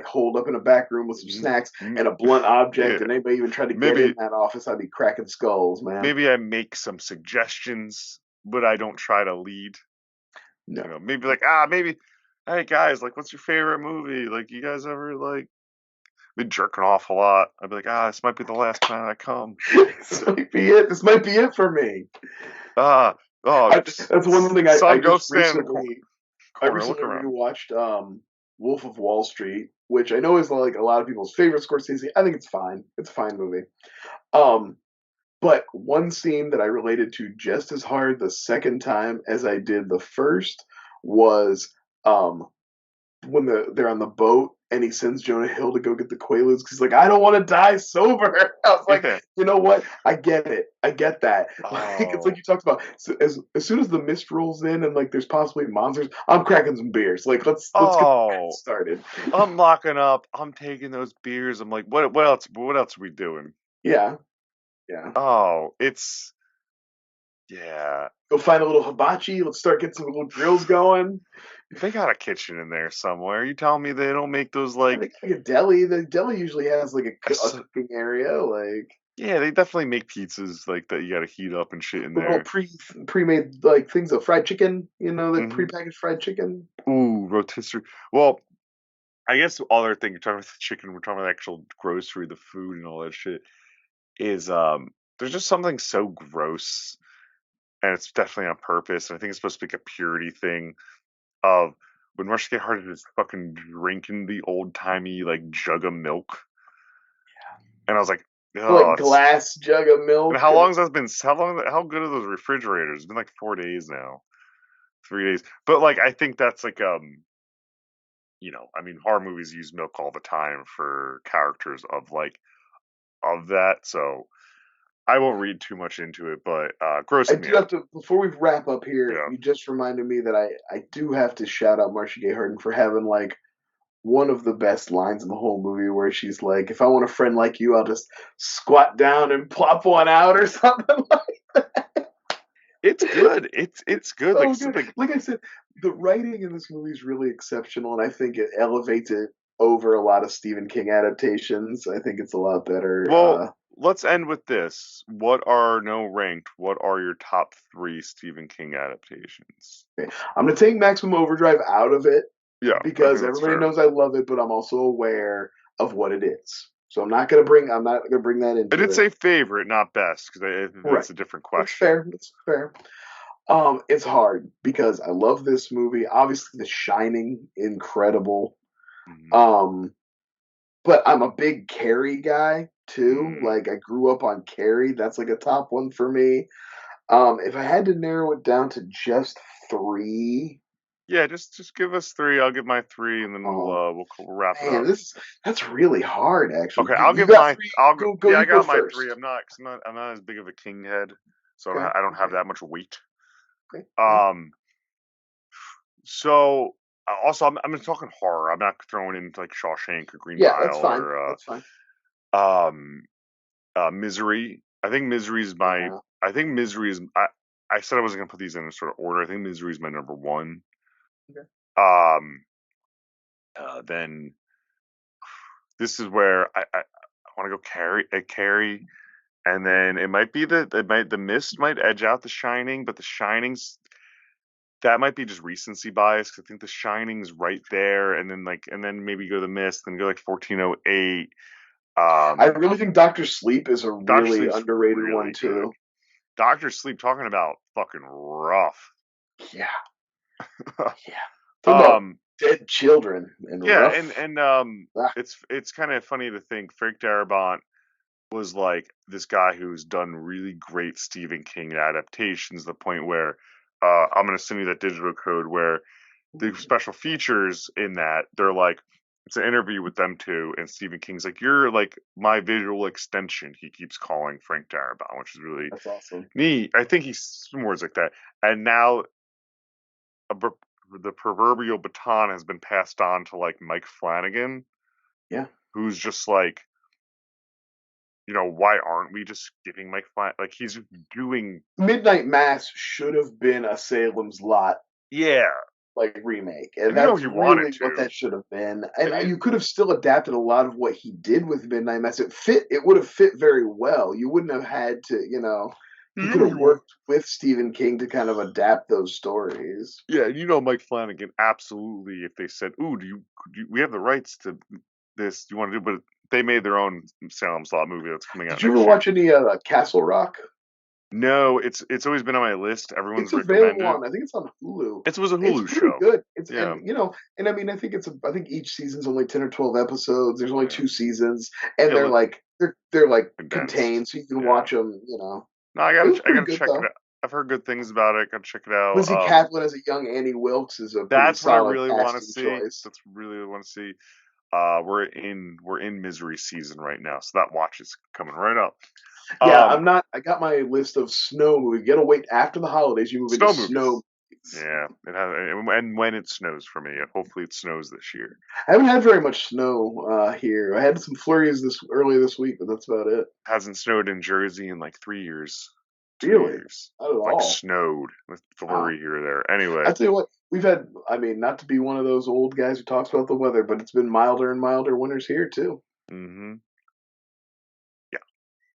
holed up in a back room with some snacks and a blunt Yeah, object, and anybody even tried to get in maybe that office, I'd be cracking skulls, man. maybe I make some suggestions, but I don't try to lead. No. Maybe like maybe, hey guys, like, what's your favorite movie? Like, you guys ever like been jerking off a lot? I'd be like, this might be the last time I come. This might be it. This might be it for me. Ah, oh, That's one thing I son, go just stand in the I corner, look recently around. rewatched Wolf of Wall Street, which I know is like a lot of people's favorite Scorsese. I think it's fine. It's a fine movie. Um, but one scene that I related to just as hard the second time as I did the first was um when they're on the boat and he sends Jonah Hill to go get the Quaaludes because he's like, I don't want to die sober. I was like, Yeah. you know what? I get it. I get that. Like it's like Oh, you talked about. So as soon as the mist rolls in and like there's possibly monsters, I'm cracking some beers. Like let's get oh, started. I'm locking up. I'm taking those beers. I'm like, what else? What else are we doing? Yeah, yeah. Oh, it's yeah. Go find a little hibachi. Let's start getting some little grills going. They got a kitchen in there somewhere. You telling me they don't make those I like think like a deli. The deli usually has like a a s cooking area, like yeah, they definitely make pizzas like that. You got to heat up and shit in little there. pre-made like things of fried chicken. You know, the Hmm. prepackaged fried chicken. Ooh, rotisserie. Well, I guess the other thing you're talking about the chicken, we're talking about the actual grocery, the food, and all that shit. Is there's just something so gross, and it's definitely on purpose. And I think it's supposed to be like a purity thing of when Rush get hard is fucking drinking the old timey like jug of milk, and I was like, oh, Like it's. glass jug of And milk. how long has that been? How long? How good are those refrigerators? It's been like 4 days now, 3 days. But like, I think that's like I mean, horror movies use milk all the time for characters of like of that. So I won't read too much into it, but I grossed me do have out. to, before we wrap up here, Yeah. you just reminded me that I do have to shout out Marcia Gay Harden for having like one of the best lines in the whole movie where she's like, if I want a friend like you, I'll just squat down and plop one out or something like It's good. It's good. Like so I said, good. like Like I said, the writing in this movie is really exceptional, and I think it elevates it over a lot of Stephen King adaptations. I think it's a lot better. well, let's end with this. What are no ranked? What are your top 3 Stephen King adaptations? I'm gonna take Maximum Overdrive out of it Yeah, I because think that's everybody fair. knows I love it, but I'm also aware of what it is. So I'm not gonna bring that I into did it. say favorite, not best, because Right. that's a different That's question. fair. That's fair. It's hard because I love this movie. Obviously, The Shining, incredible. Mhm. Um, but I'm a big Carrie guy too. Mm. Like I grew up on Carrie. That's like a top one for me. If I had to narrow it down to just three, Yeah, just give us 3. I'll give my 3, and then oh we'll wrap it man, up. that's really hard. Actually, Okay, I'll you give got my. three. I'll go. Go. Yeah, I You go got my 3. first. I'm not as big of a King head, so Okay. I don't have Okay. that much weight. Okay. Okay. Um. So also, I'm talking horror. I'm not throwing in like Shawshank or Green Yeah, that's Mile fine. or That's fine. um Misery. Yeah. I think Misery is. I said I wasn't gonna put these in a sort of order. I think Misery is my number 1. Okay. Um. Then this is where I want to go Carrie, and then the Mist might edge out The Shining, but The Shining's that might be just recency bias because I think The Shining's right there, and then maybe go The Mist, then go like 1408. I Um, really think Doctor Sleep is a Doctor really Sleep's underrated one really good. too. Doctor Sleep talking about fucking rough. Yeah. Yeah. Talk about um, dead children and yeah, rough. and Ah, it's kind of funny to think Frank Darabont was like this guy who's done really great Stephen King adaptations, the point where I'm going to send you that digital code where the special features in that they're like it's an interview with them two, and Stephen King's like, "You're like my visual extension." He keeps calling Frank Darabont, which is really that's awesome. neat. I think he's some words like that. And now a, the proverbial baton has been passed on to like Mike Flanagan, Yeah. who's just like, why aren't we just giving Mike Flanagan like he's doing? Midnight Mass should have been a Salem's Lot Yeah, like remake, and and that's he wanted really what to, that should have been. and And you could have still adapted a lot of what he did with Midnight Mass. It would have fit very well. You wouldn't have had to, he could have he wanted. worked with Stephen King to kind of adapt those stories. Yeah, Mike Flanagan absolutely. If they said, "Ooh, we have the rights to this? Do you want to do?" But they made their own Salem Slot movie that's coming out Did you ever next year. watch any Castle Rock? No, it's always been on my list. It's Everyone's available recommended. on. I think it's on Hulu. It was a It's Hulu pretty show. good. It's Yeah, and I mean I think I think each season's only 10 or 12 episodes. There's only yeah, 2 seasons, and yeah. they're like Condensed. contained, so you can Yeah. watch them. No, It was I pretty gotta good check it though. out. I've heard good things about it. Gotta check it out. Lizzie Kaplan as a young Annie Wilkes is a pretty That's what I solid really want to casting see. choice. That's really what I want to see. We're in misery season right now, so that watch is coming right up. Yeah, Um, I got my list of snow movies. You gotta wait after the holidays. You move into Snow snow movies. movies. Yeah, it has, and when it snows for me, and hopefully it snows this year. I haven't had very much snow here. I had some flurries earlier this week, but that's about it. Hasn't snowed in Jersey in like 3 years, two Really, years. not at Like all. snowed with Wow. flurry here or there. Anyway, I tell you what, we've had. I mean, not to be one of those old guys who talks about the weather, but it's been milder and milder winters here too. hmm yeah.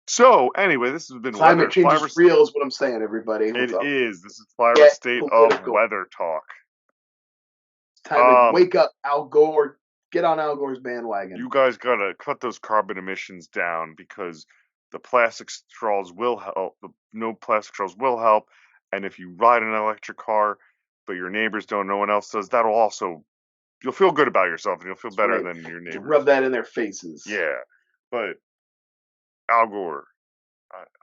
So anyway, this has been Climate weather change Flyover. is real, is what I'm saying. Everybody, what's It up? is. This is Flyover Get State of political. Weather Talk. It's time to Um, wake up, Al Gore. Get on Al Gore's bandwagon. you guys gotta cut those carbon emissions down because the plastic straws will help. No plastic straws will help, and if you ride an electric car, but your neighbors don't, no one else does, that'll also you'll feel good about yourself and you'll feel That's better right. than your To rub neighbors. that in their faces. Yeah, but Al Gore,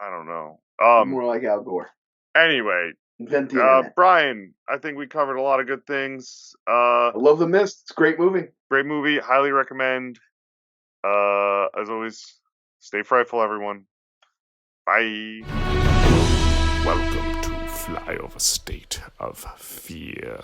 I don't know. Be more like Al Gore. Anyway, Invent the internet. Brian, I think we covered a lot of good things. I love The Mist. It's a great movie. Great movie, highly recommend. As always, stay frightful, everyone. Bye. Welcome to Flyover State of Fear.